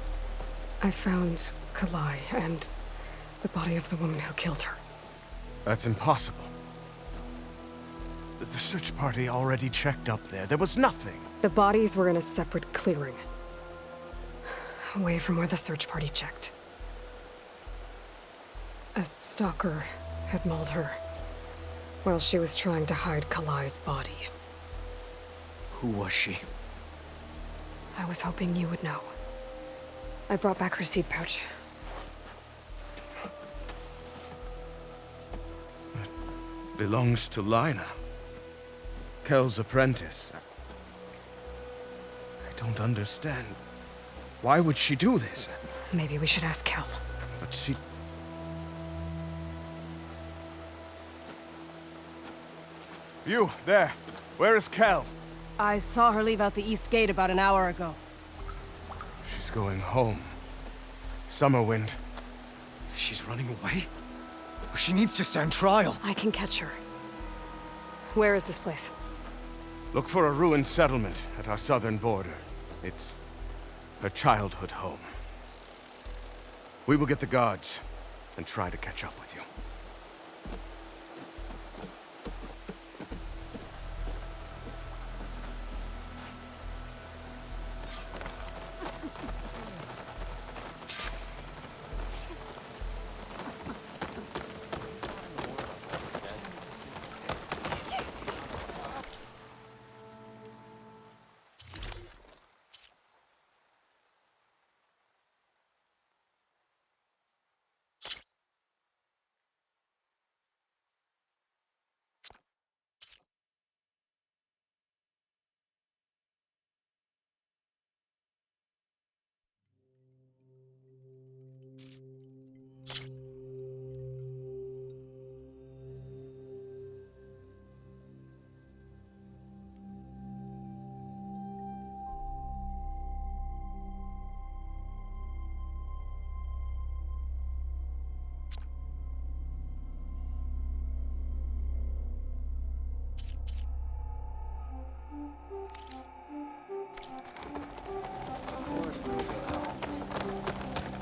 I found Khalai, and The body of the woman who killed her. That's impossible. The search party already checked up there. There was nothing. The bodies were in a separate clearing. Away from where the search party checked. A stalker had mauled her while she was trying to hide Kalai's body. Who was she? I was hoping you would know. I brought back her seed pouch. It belongs to Lina. Kel's apprentice. I don't understand. Why would she do this? Maybe we should ask Kel. But she... You, there. Where is Kel? I saw her leave out the east gate about an hour ago. She's going home. Summerwind. She's running away? She needs to stand trial. I can catch her. Where is this place? Look for a ruined settlement at our southern border. It's her childhood home. We will get the guards and try to catch up with you.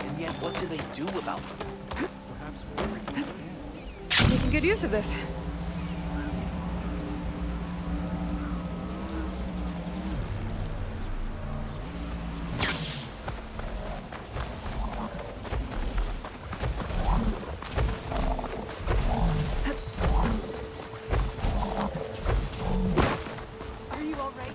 And yet, what do they do about them? Making good use of this. Are you all right?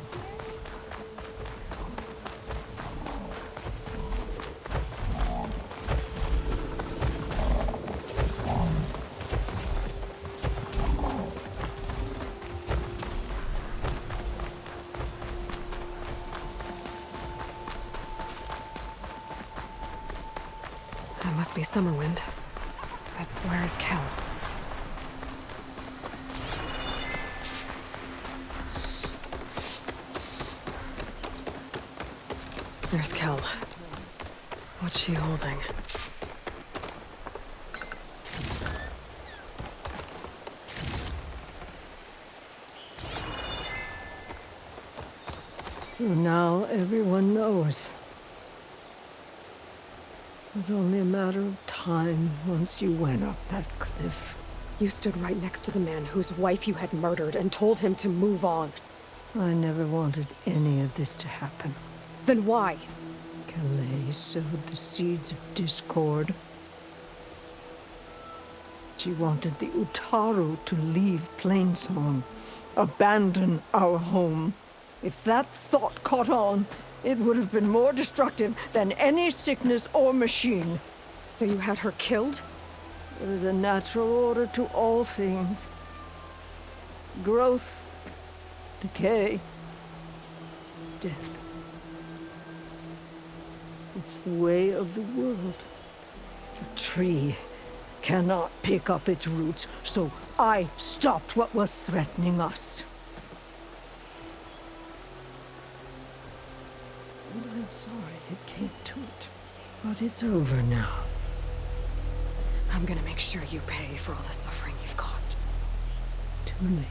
That must be Summerwind. But where is Kel? There's Kel. What's she holding? So now everyone knows. It was only a matter of time once you went up that cliff. You stood right next to the man whose wife you had murdered and told him to move on. I never wanted any of this to happen. Then why? Calais sowed the seeds of discord. She wanted the Utaru to leave Plainsong, abandon our home. If that thought caught on, it would have been more destructive than any sickness or machine. So you had her killed? There is a natural order to all things. Growth, decay, death. It's the way of the world. A tree cannot pick up its roots, so I stopped what was threatening us. And I'm sorry it came to it. But it's over now. I'm gonna make sure you pay for all the suffering you've caused. Too late.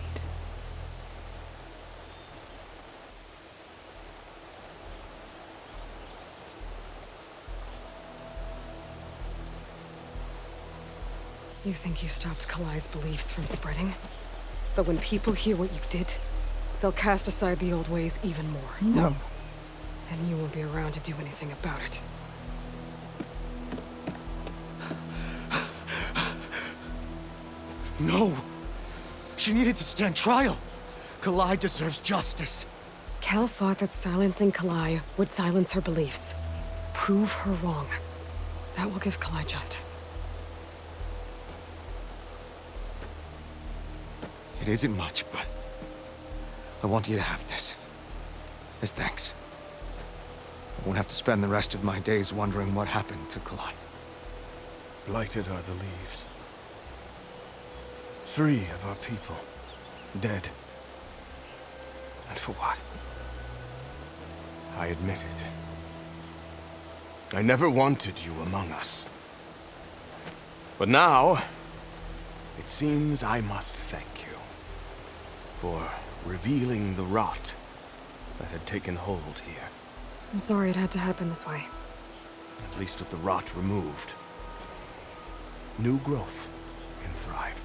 You think you stopped Kalai's beliefs from spreading? But when people hear what you did, they'll cast aside the old ways even more. No. And you won't be around to do anything about it. No! She needed to stand trial! Kalai deserves justice. Cal thought that silencing Kalai would silence her beliefs. Prove her wrong. That will give Kalai justice. It isn't much, but I want you to have this. As thanks. I won't have to spend the rest of my days wondering what happened to Kalai. Blighted are the leaves. 3 of our people, dead. And for what? I admit it. I never wanted you among us. But now, it seems I must thank you for revealing the rot that had taken hold here. I'm sorry it had to happen this way. At least with the rot removed, new growth can thrive.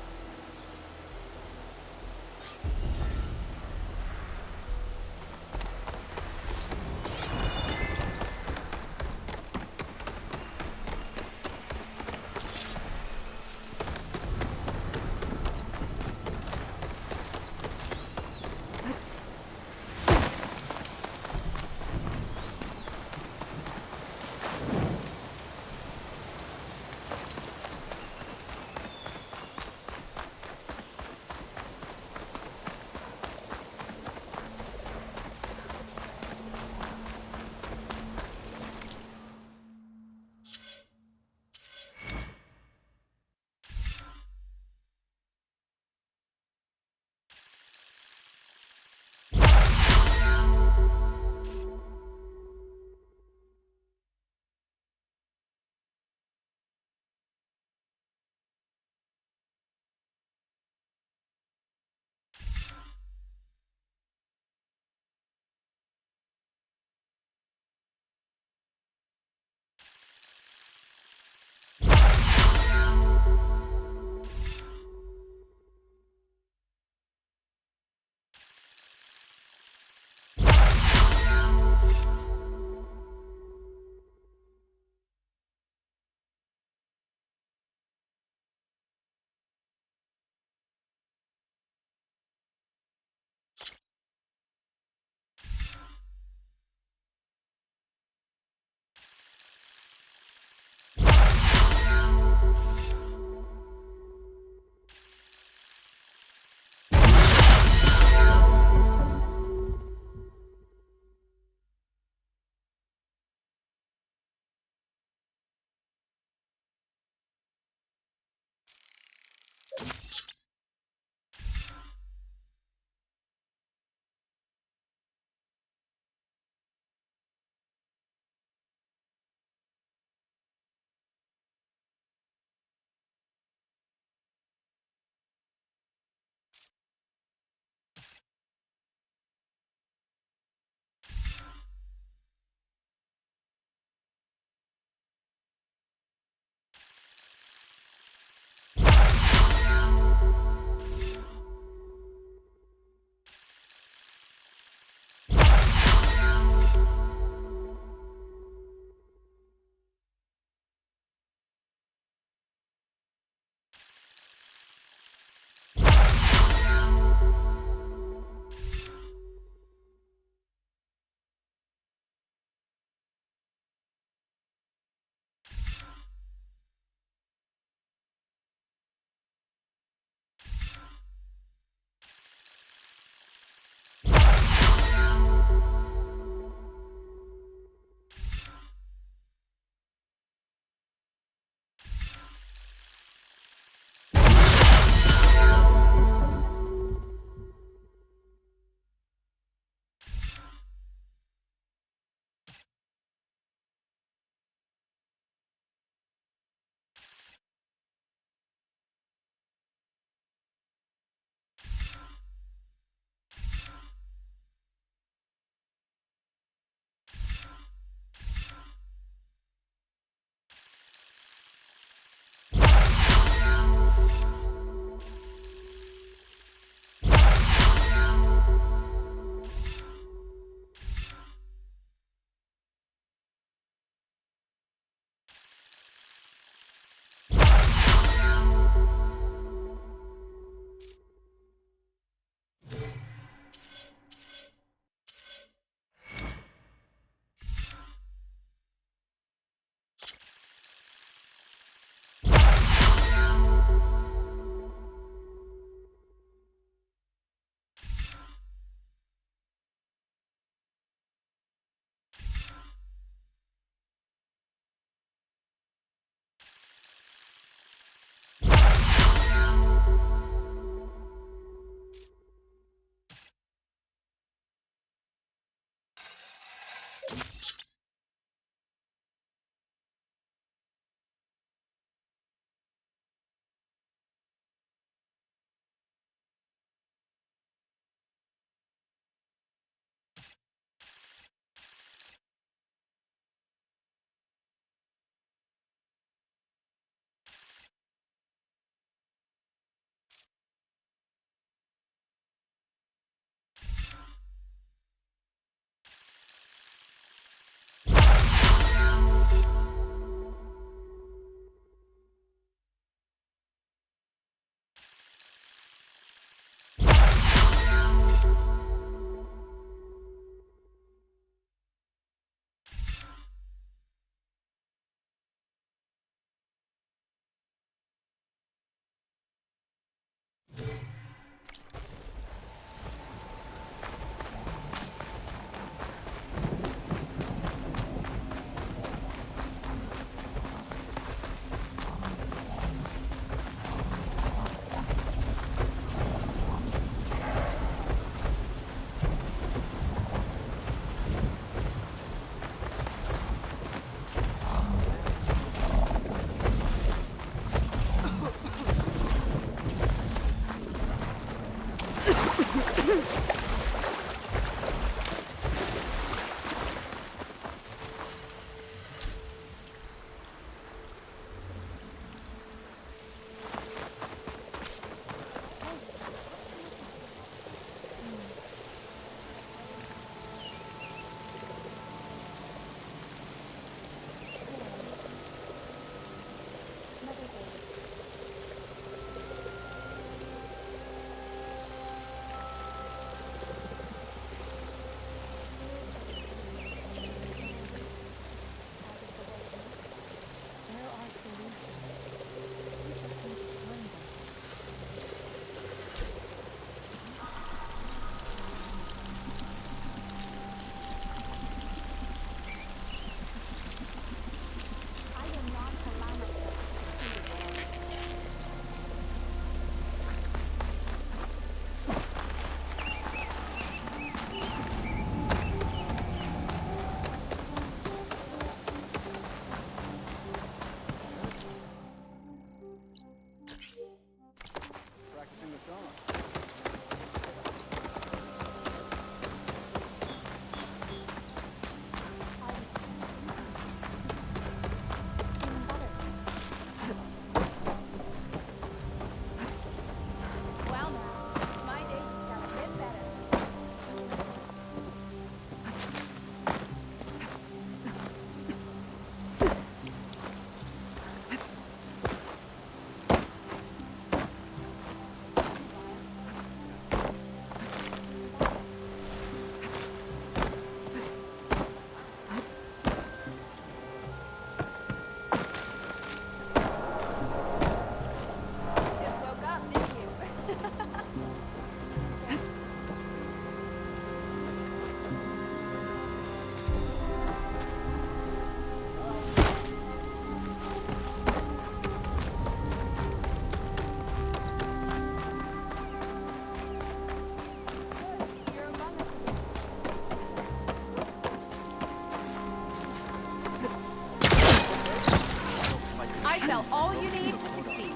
Sell all you need to succeed.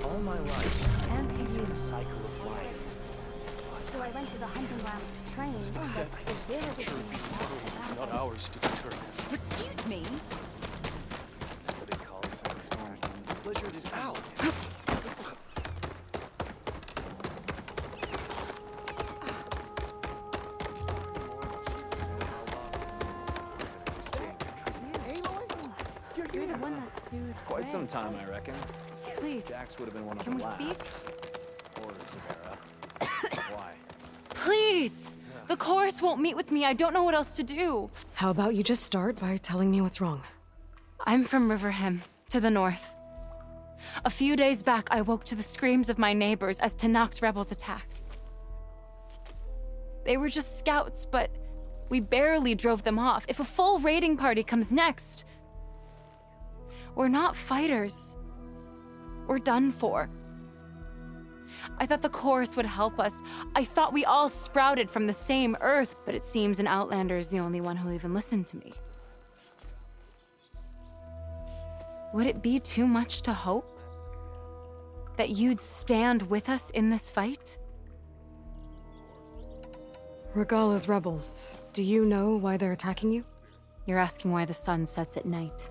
All my life, And to you. the cycle of life. So I went to the hunting grounds to train, but there It's not ours to determine. Excuse me? What they call a sandstorm. The blizzard is out. You're the one that sued. Quite some time, I reckon. Please. Jax would have been one of Can the we last. speak? Or Guerrilla. Why? Please! The chorus won't meet with me. I don't know what else to do. How about you just start by telling me what's wrong? I'm from Riverhem, to the north. A few days back, I woke to the screams of my neighbors as Tanakh's rebels attacked. They were just scouts, but we barely drove them off. If a full raiding party comes next, we're not fighters. We're done for. I thought the chorus would help us. I thought we all sprouted from the same earth, but it seems an outlander is the only one who'll even listen to me. Would it be too much to hope that you'd stand with us in this fight? Regalla's rebels. Do you know why they're attacking you? You're asking why the sun sets at night.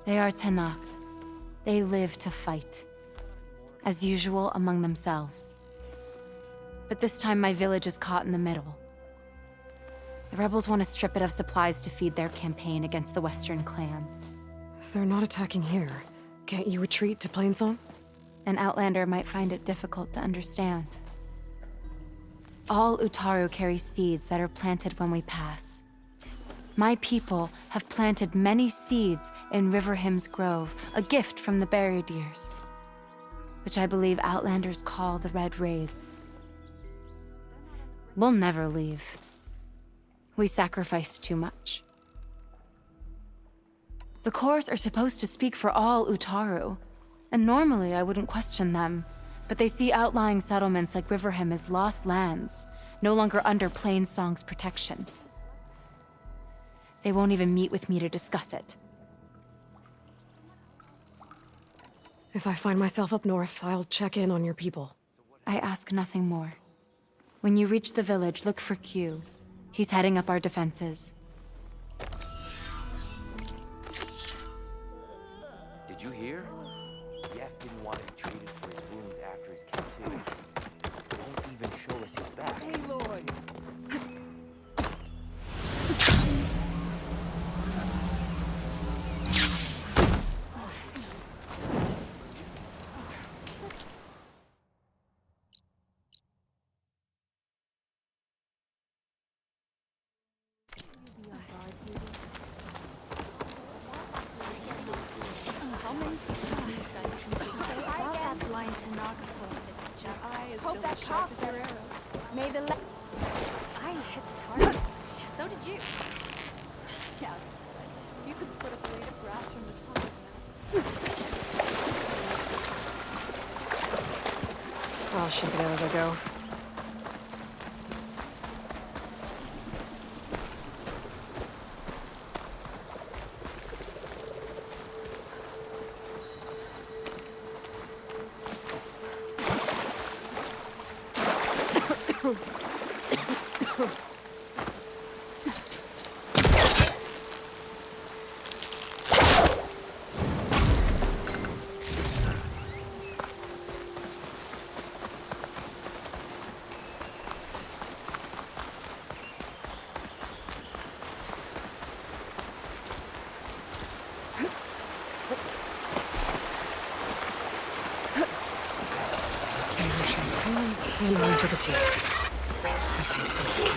They are Tanakhs. They live to fight. As usual, among themselves. But this time my village is caught in the middle. The rebels want to strip it of supplies to feed their campaign against the Western clans. They're not attacking here. Can't you retreat to Plainsong? An outlander might find it difficult to understand. all Utaru carry seeds that are planted when we pass. My people have planted many seeds in Riverhymn's Grove, a gift from the Buried Years, which I believe Outlanders call the Red Raids. We'll never leave. We sacrificed too much. The cores are supposed to speak for all Utaru, and normally I wouldn't question them, but they see outlying settlements like Riverhymn as lost lands, no longer under Plainsong's protection. They won't even meet with me to discuss it. If I find myself up north, I'll check in on your people. I ask nothing more. When you reach the village, look for Q. He's heading up our defenses. Did you hear? Yef didn't want him treated for his wounds after his captivity. He won't even show us his back. Aloy! Hope that cost our arrows. May the I hit the targets. So did you. Yes. You could split a blade of grass from the top of that. I'll shake it out as I go. And on to the teeth. That thing's built to kill.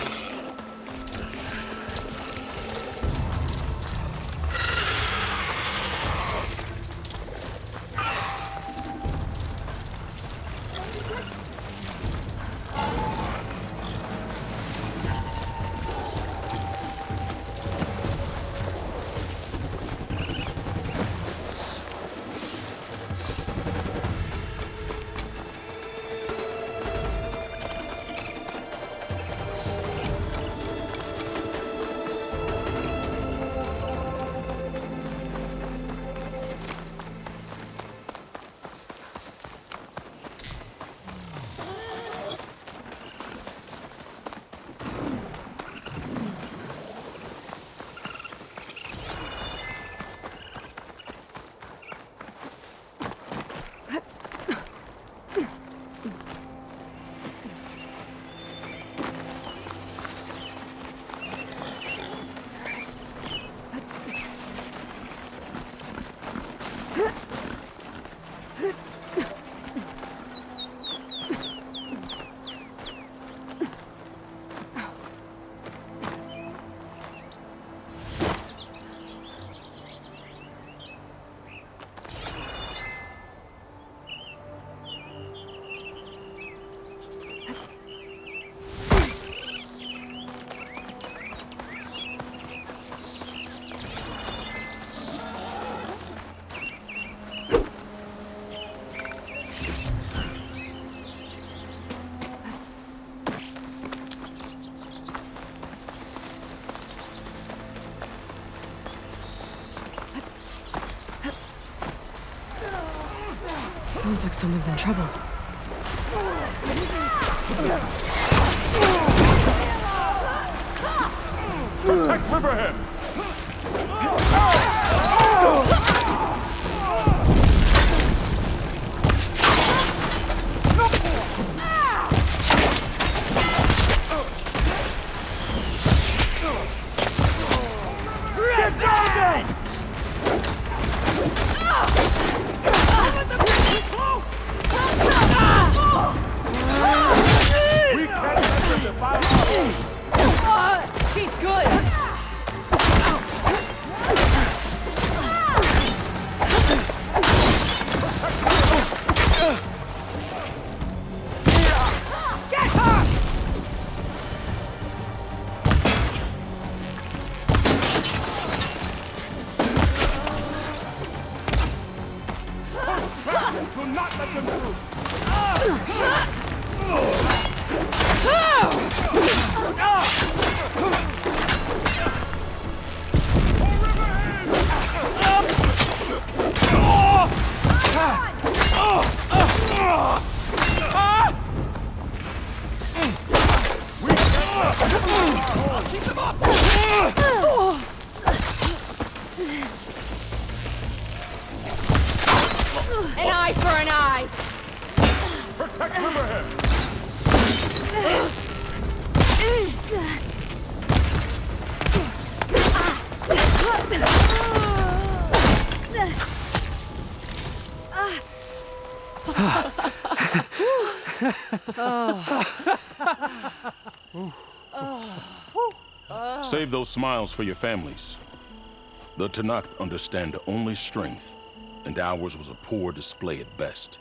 Sounds like someone's in trouble. Protect Riverhead! Get down then! We can't let them She's good! Get her! Do not let them through! Keep them up! An eye for an eye! Protect Riverhead! Save those smiles for your families. The Talanah understand only strength, and ours was a poor display at best.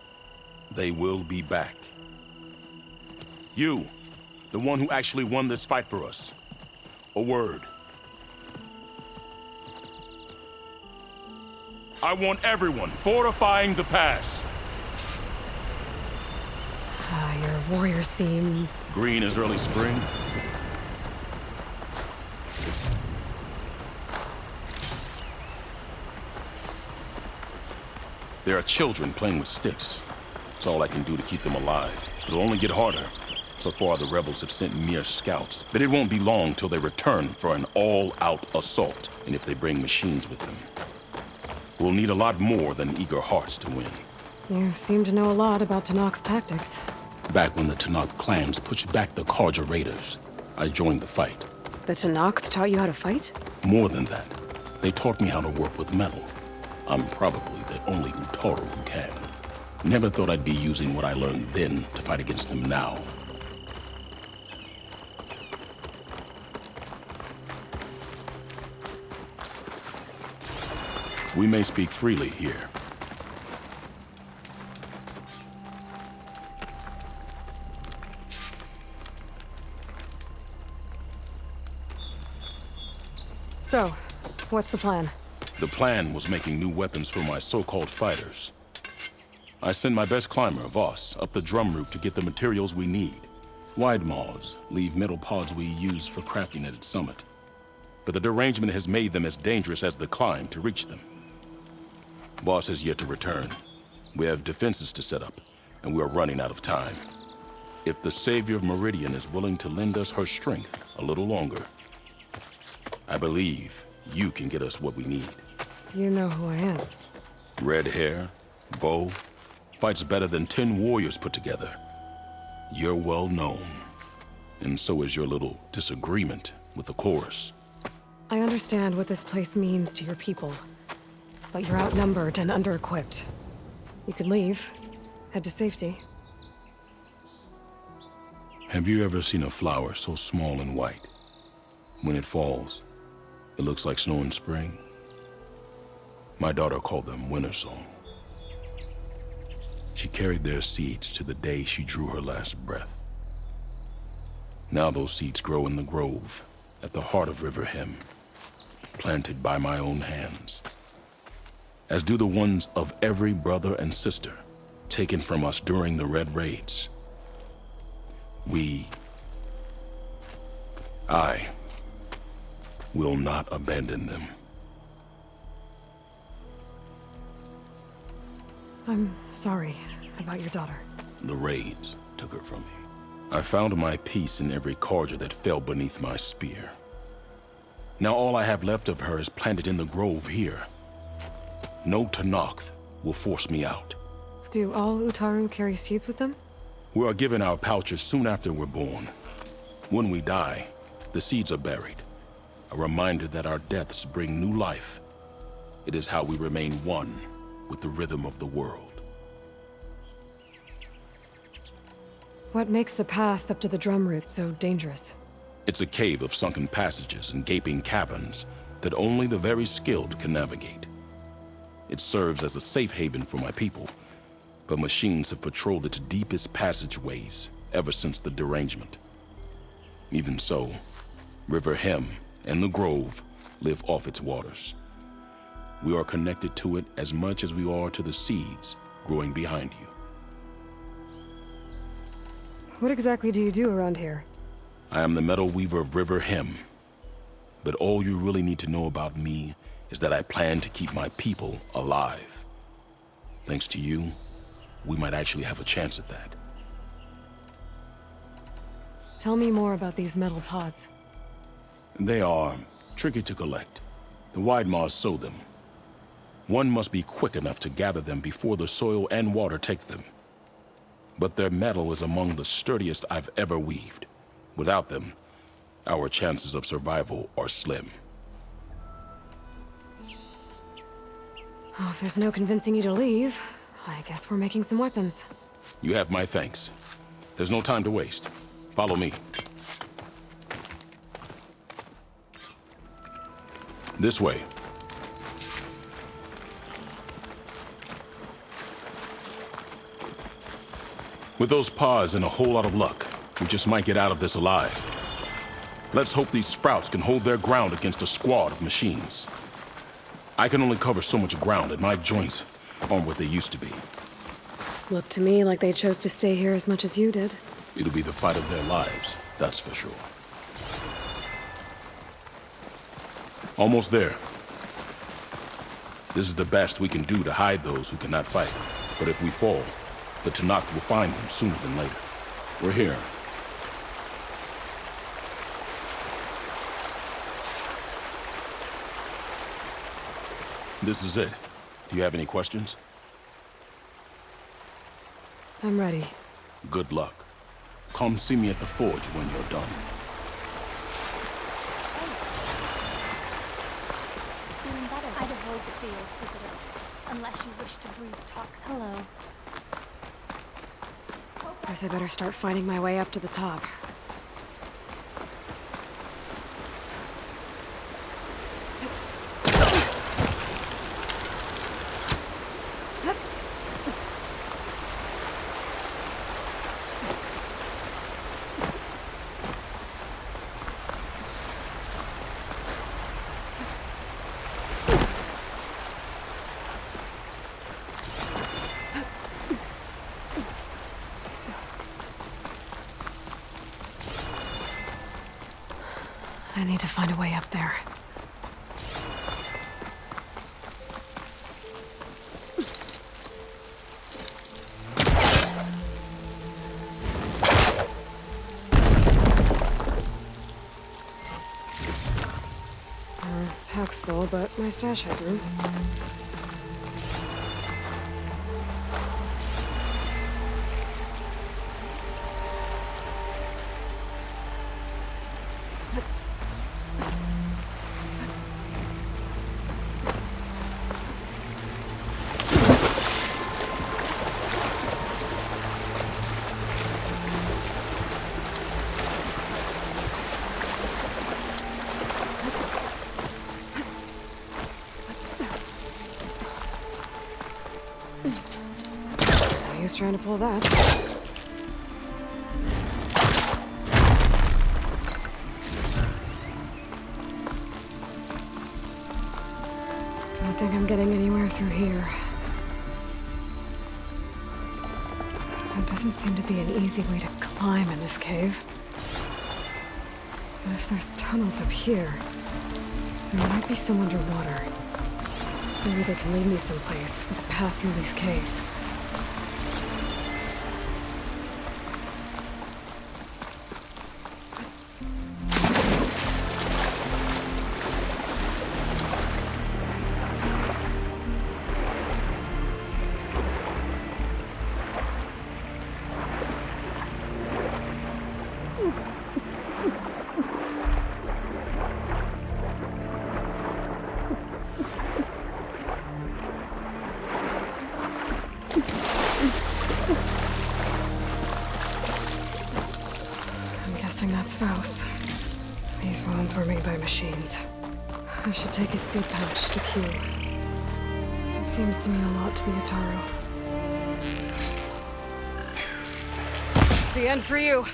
They will be back. You, the one who actually won this fight for us. A word. I want everyone fortifying the pass. Your warriors seem... Green as early spring. There are children playing with sticks. It's all I can do to keep them alive. It'll only get harder. So far, the rebels have sent mere scouts, but it won't be long till they return for an all-out assault, and if they bring machines with them. We'll need a lot more than eager hearts to win. You seem to know a lot about Talanah's tactics. Back when the Talanah clans pushed back the Carja raiders, I joined the fight. The Talanah taught you how to fight? More than that, they taught me how to work with metal. I'm probably the only Uthid who can. Never thought I'd be using what I learned then to fight against them now. We may speak freely here. So, what's the plan? The plan was making new weapons for my so-called fighters. I send my best climber, Voss, up the drum route to get the materials we need. Wide maws leave metal pods we use for crafting at its summit. But the derangement has made them as dangerous as the climb to reach them. Boss has yet to return. We have defenses to set up, and we are running out of time. If the Savior of Meridian is willing to lend us her strength a little longer, I believe you can get us what we need. You know who I am. Red hair, bow, fights better than 10 warriors put together. You're well known, and so is your little disagreement with the chorus. I understand what this place means to your people, but you're outnumbered and under-equipped. You could leave, head to safety. Have you ever seen a flower so small and white? When it falls, it looks like snow in spring. My daughter called them winter song. She carried their seeds to the day she drew her last breath. Now those seeds grow in the grove at the heart of River Hem, planted by my own hands, as do the ones of every brother and sister taken from us during the Red Raids. I will not abandon them. I'm sorry about your daughter. The raids took her from me. I found my peace in every Carja that fell beneath my spear. Now all I have left of her is planted in the grove here. No Talanah will force me out. Do all Uthid carry seeds with them? We are given our pouches soon after we're born. When we die, the seeds are buried. A reminder that our deaths bring new life. It is how we remain one with the rhythm of the world. What makes the path up to the drum route so dangerous? It's a cave of sunken passages and gaping caverns that only the very skilled can navigate. It serves as a safe haven for my people, but machines have patrolled its deepest passageways ever since the derangement. Even so, River Hem and the Grove live off its waters. We are connected to it as much as we are to the seeds growing behind you. What exactly do you do around here? I am the Metal Weaver of River Hem, but all you really need to know about me is that I plan to keep my people alive. Thanks to you, we might actually have a chance at that. Tell me more about these metal pods. They are tricky to collect. The Widemaws sow them. One must be quick enough to gather them before the soil and water take them. But their metal is among the sturdiest I've ever weaved. Without them, our chances of survival are slim. Oh, if there's no convincing you to leave, I guess we're making some weapons. You have my thanks. There's no time to waste. Follow me. This way. With those pods and a whole lot of luck, we just might get out of this alive. Let's hope these sprouts can hold their ground against a squad of machines. I can only cover so much ground, and my joints aren't what they used to be. Looked to me like they chose to stay here as much as you did. It'll be the fight of their lives, that's for sure. Almost there. This is the best we can do to hide those who cannot fight. But if we fall, the Talanah will find them sooner than later. We're here. This is it. Do you have any questions? I'm ready. Good luck. Come see me at the forge when you're done. Feeling better? I'd avoid the fields, visitor. Unless you wish to breathe toxin. Hello. Guess I better start finding my way up to the top. I need to find a way up there. Pack's full, but my stash has room. He's trying to pull that. Don't think I'm getting anywhere through here. There doesn't seem to be an easy way to climb in this cave. But if there's tunnels up here, there might be some underwater. Maybe they can lead me someplace with a path through these caves. wounds were made by machines. I should take his seed pouch to Q. It seems to mean a lot to the Uthid. It's the end for you.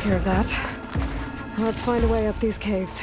Of that. Let's find a way up these caves.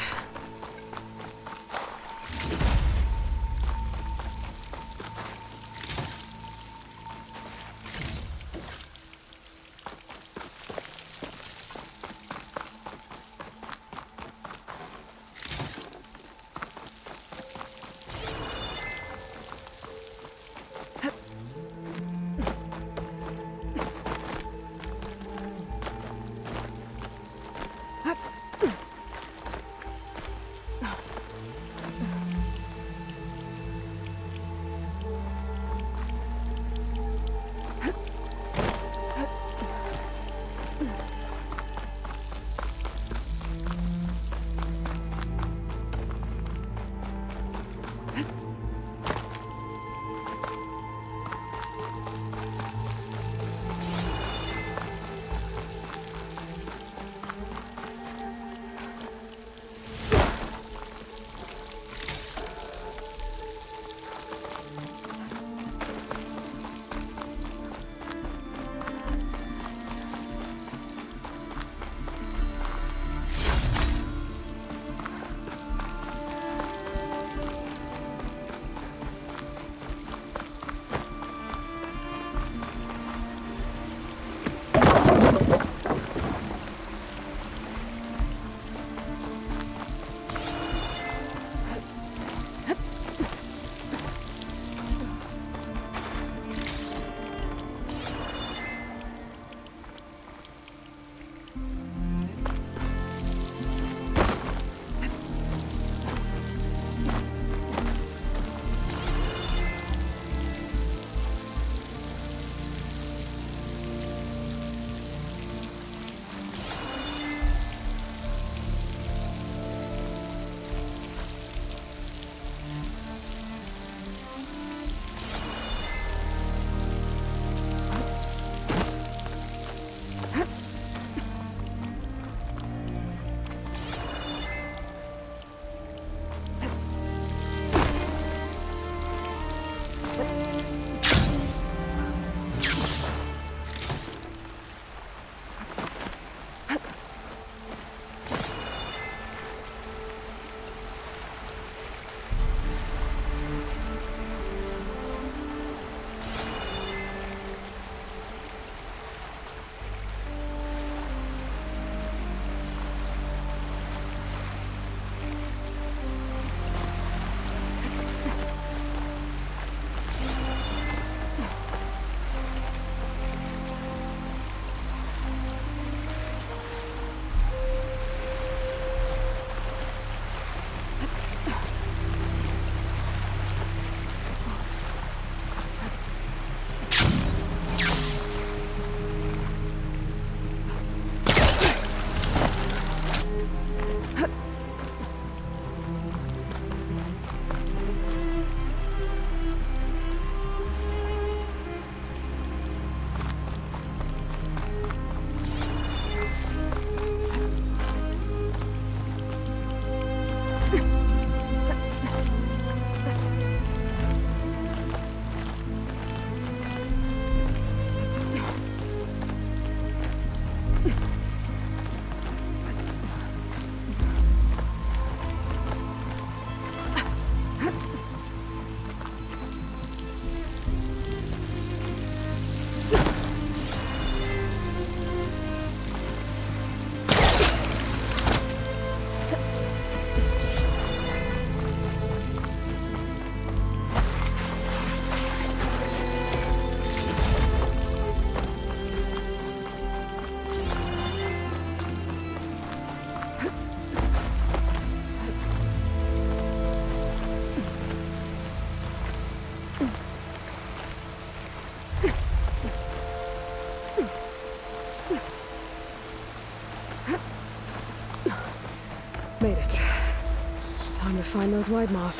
Time to find those white moths.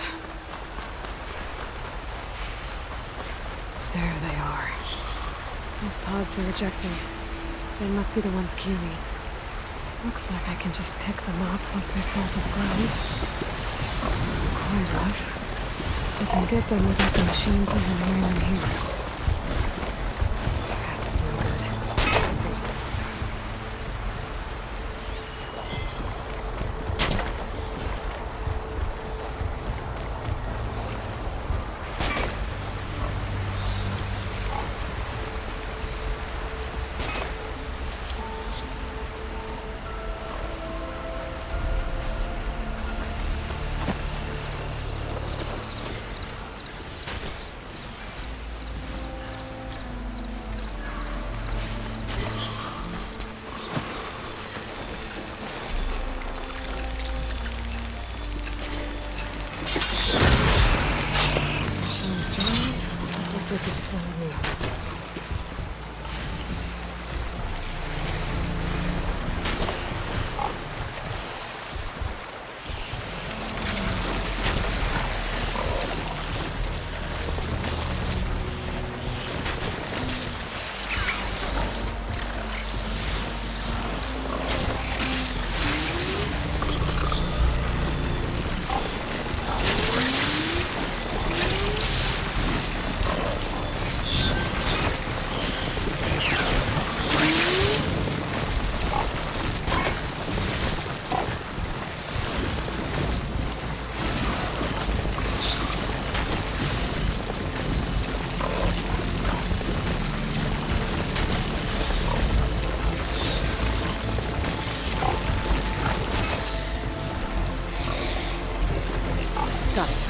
There they are. Those pods they're ejecting. They must be the ones Q needs. Looks like I can just pick them up once they fall to the ground. Quite enough. I can get them without the machines even knowing I'm here. Acid's no good. Most of those out. Got it.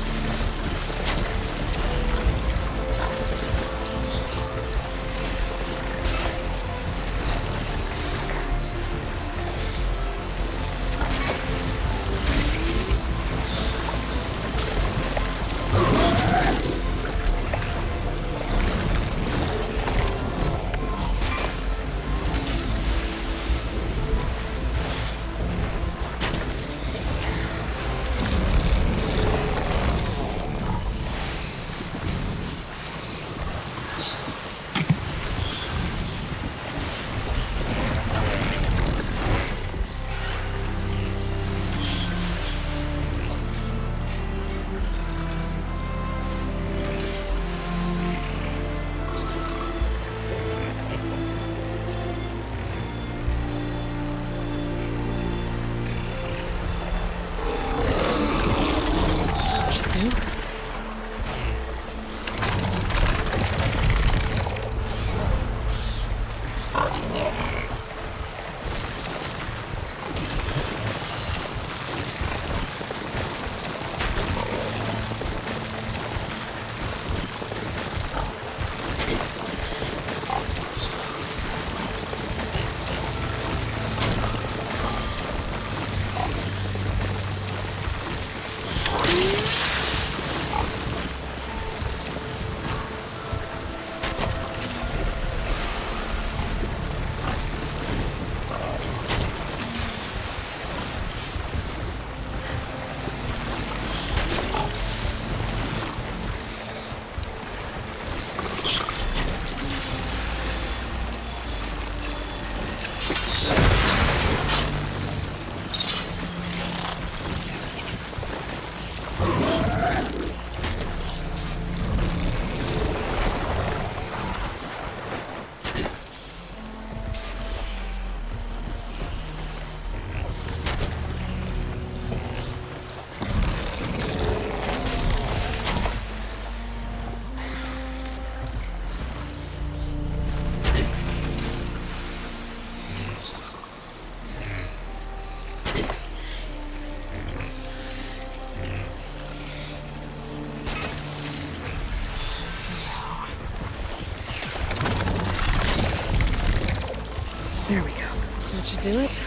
There we go. That should do it.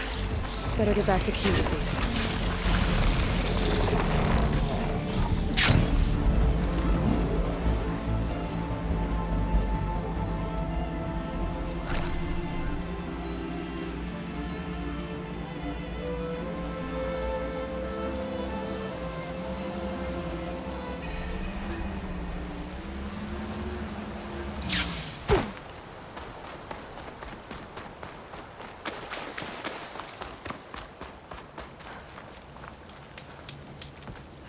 Better get back to Q, please.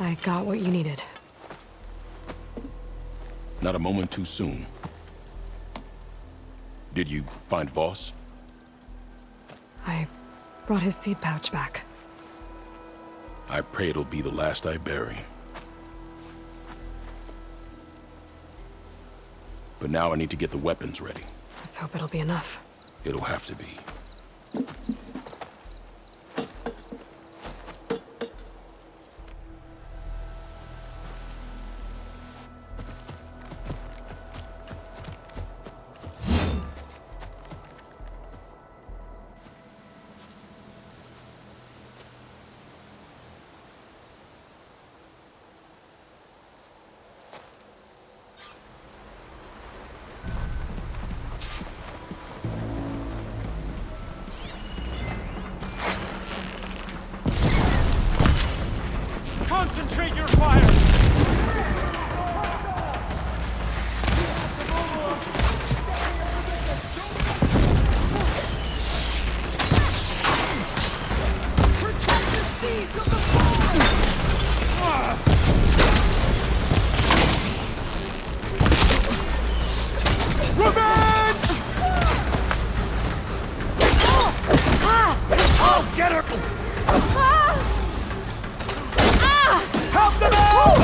I got what you needed. Not a moment too soon. Did you find Voss? I brought his seed pouch back. I pray it'll be the last I bury. But now I need to get the weapons ready. Let's hope it'll be enough. It'll have to be. Concentrate your fire! I'll get her! Help them out!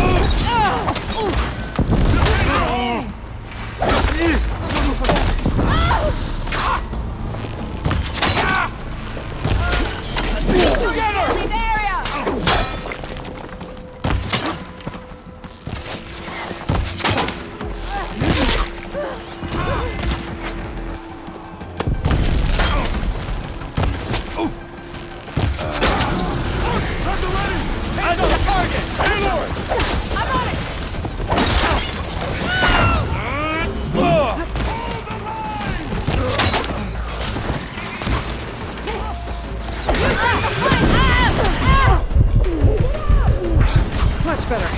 Leave the area! I know the target! Aloy! I'm on it! Much better.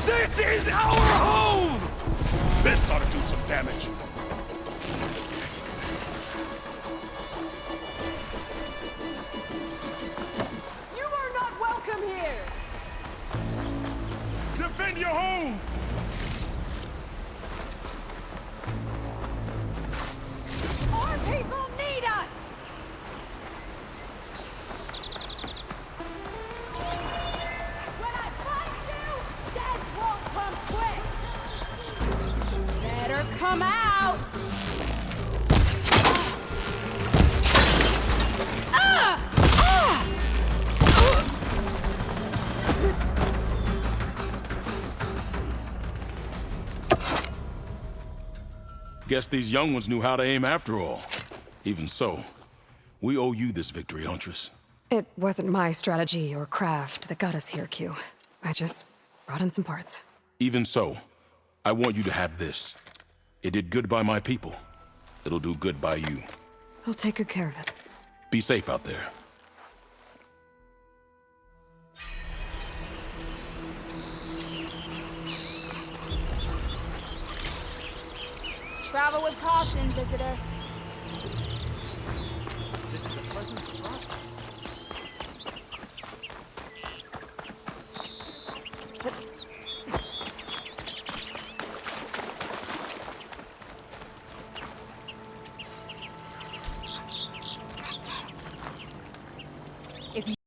This is our home! This ought to do some damage. You are not welcome here! Defend your home! Our people need us! When I find you, death won't come quick! Better come out! Guess these young ones knew how to aim after all. Even so, we owe you this victory, Huntress. It wasn't my strategy or craft that got us here, Q. I just brought in some parts. Even so, I want you to have this. It did good by my people. It'll do good by you. I'll take good care of it. Be safe out there. Travel with caution, visitor. This is a pleasant surprise.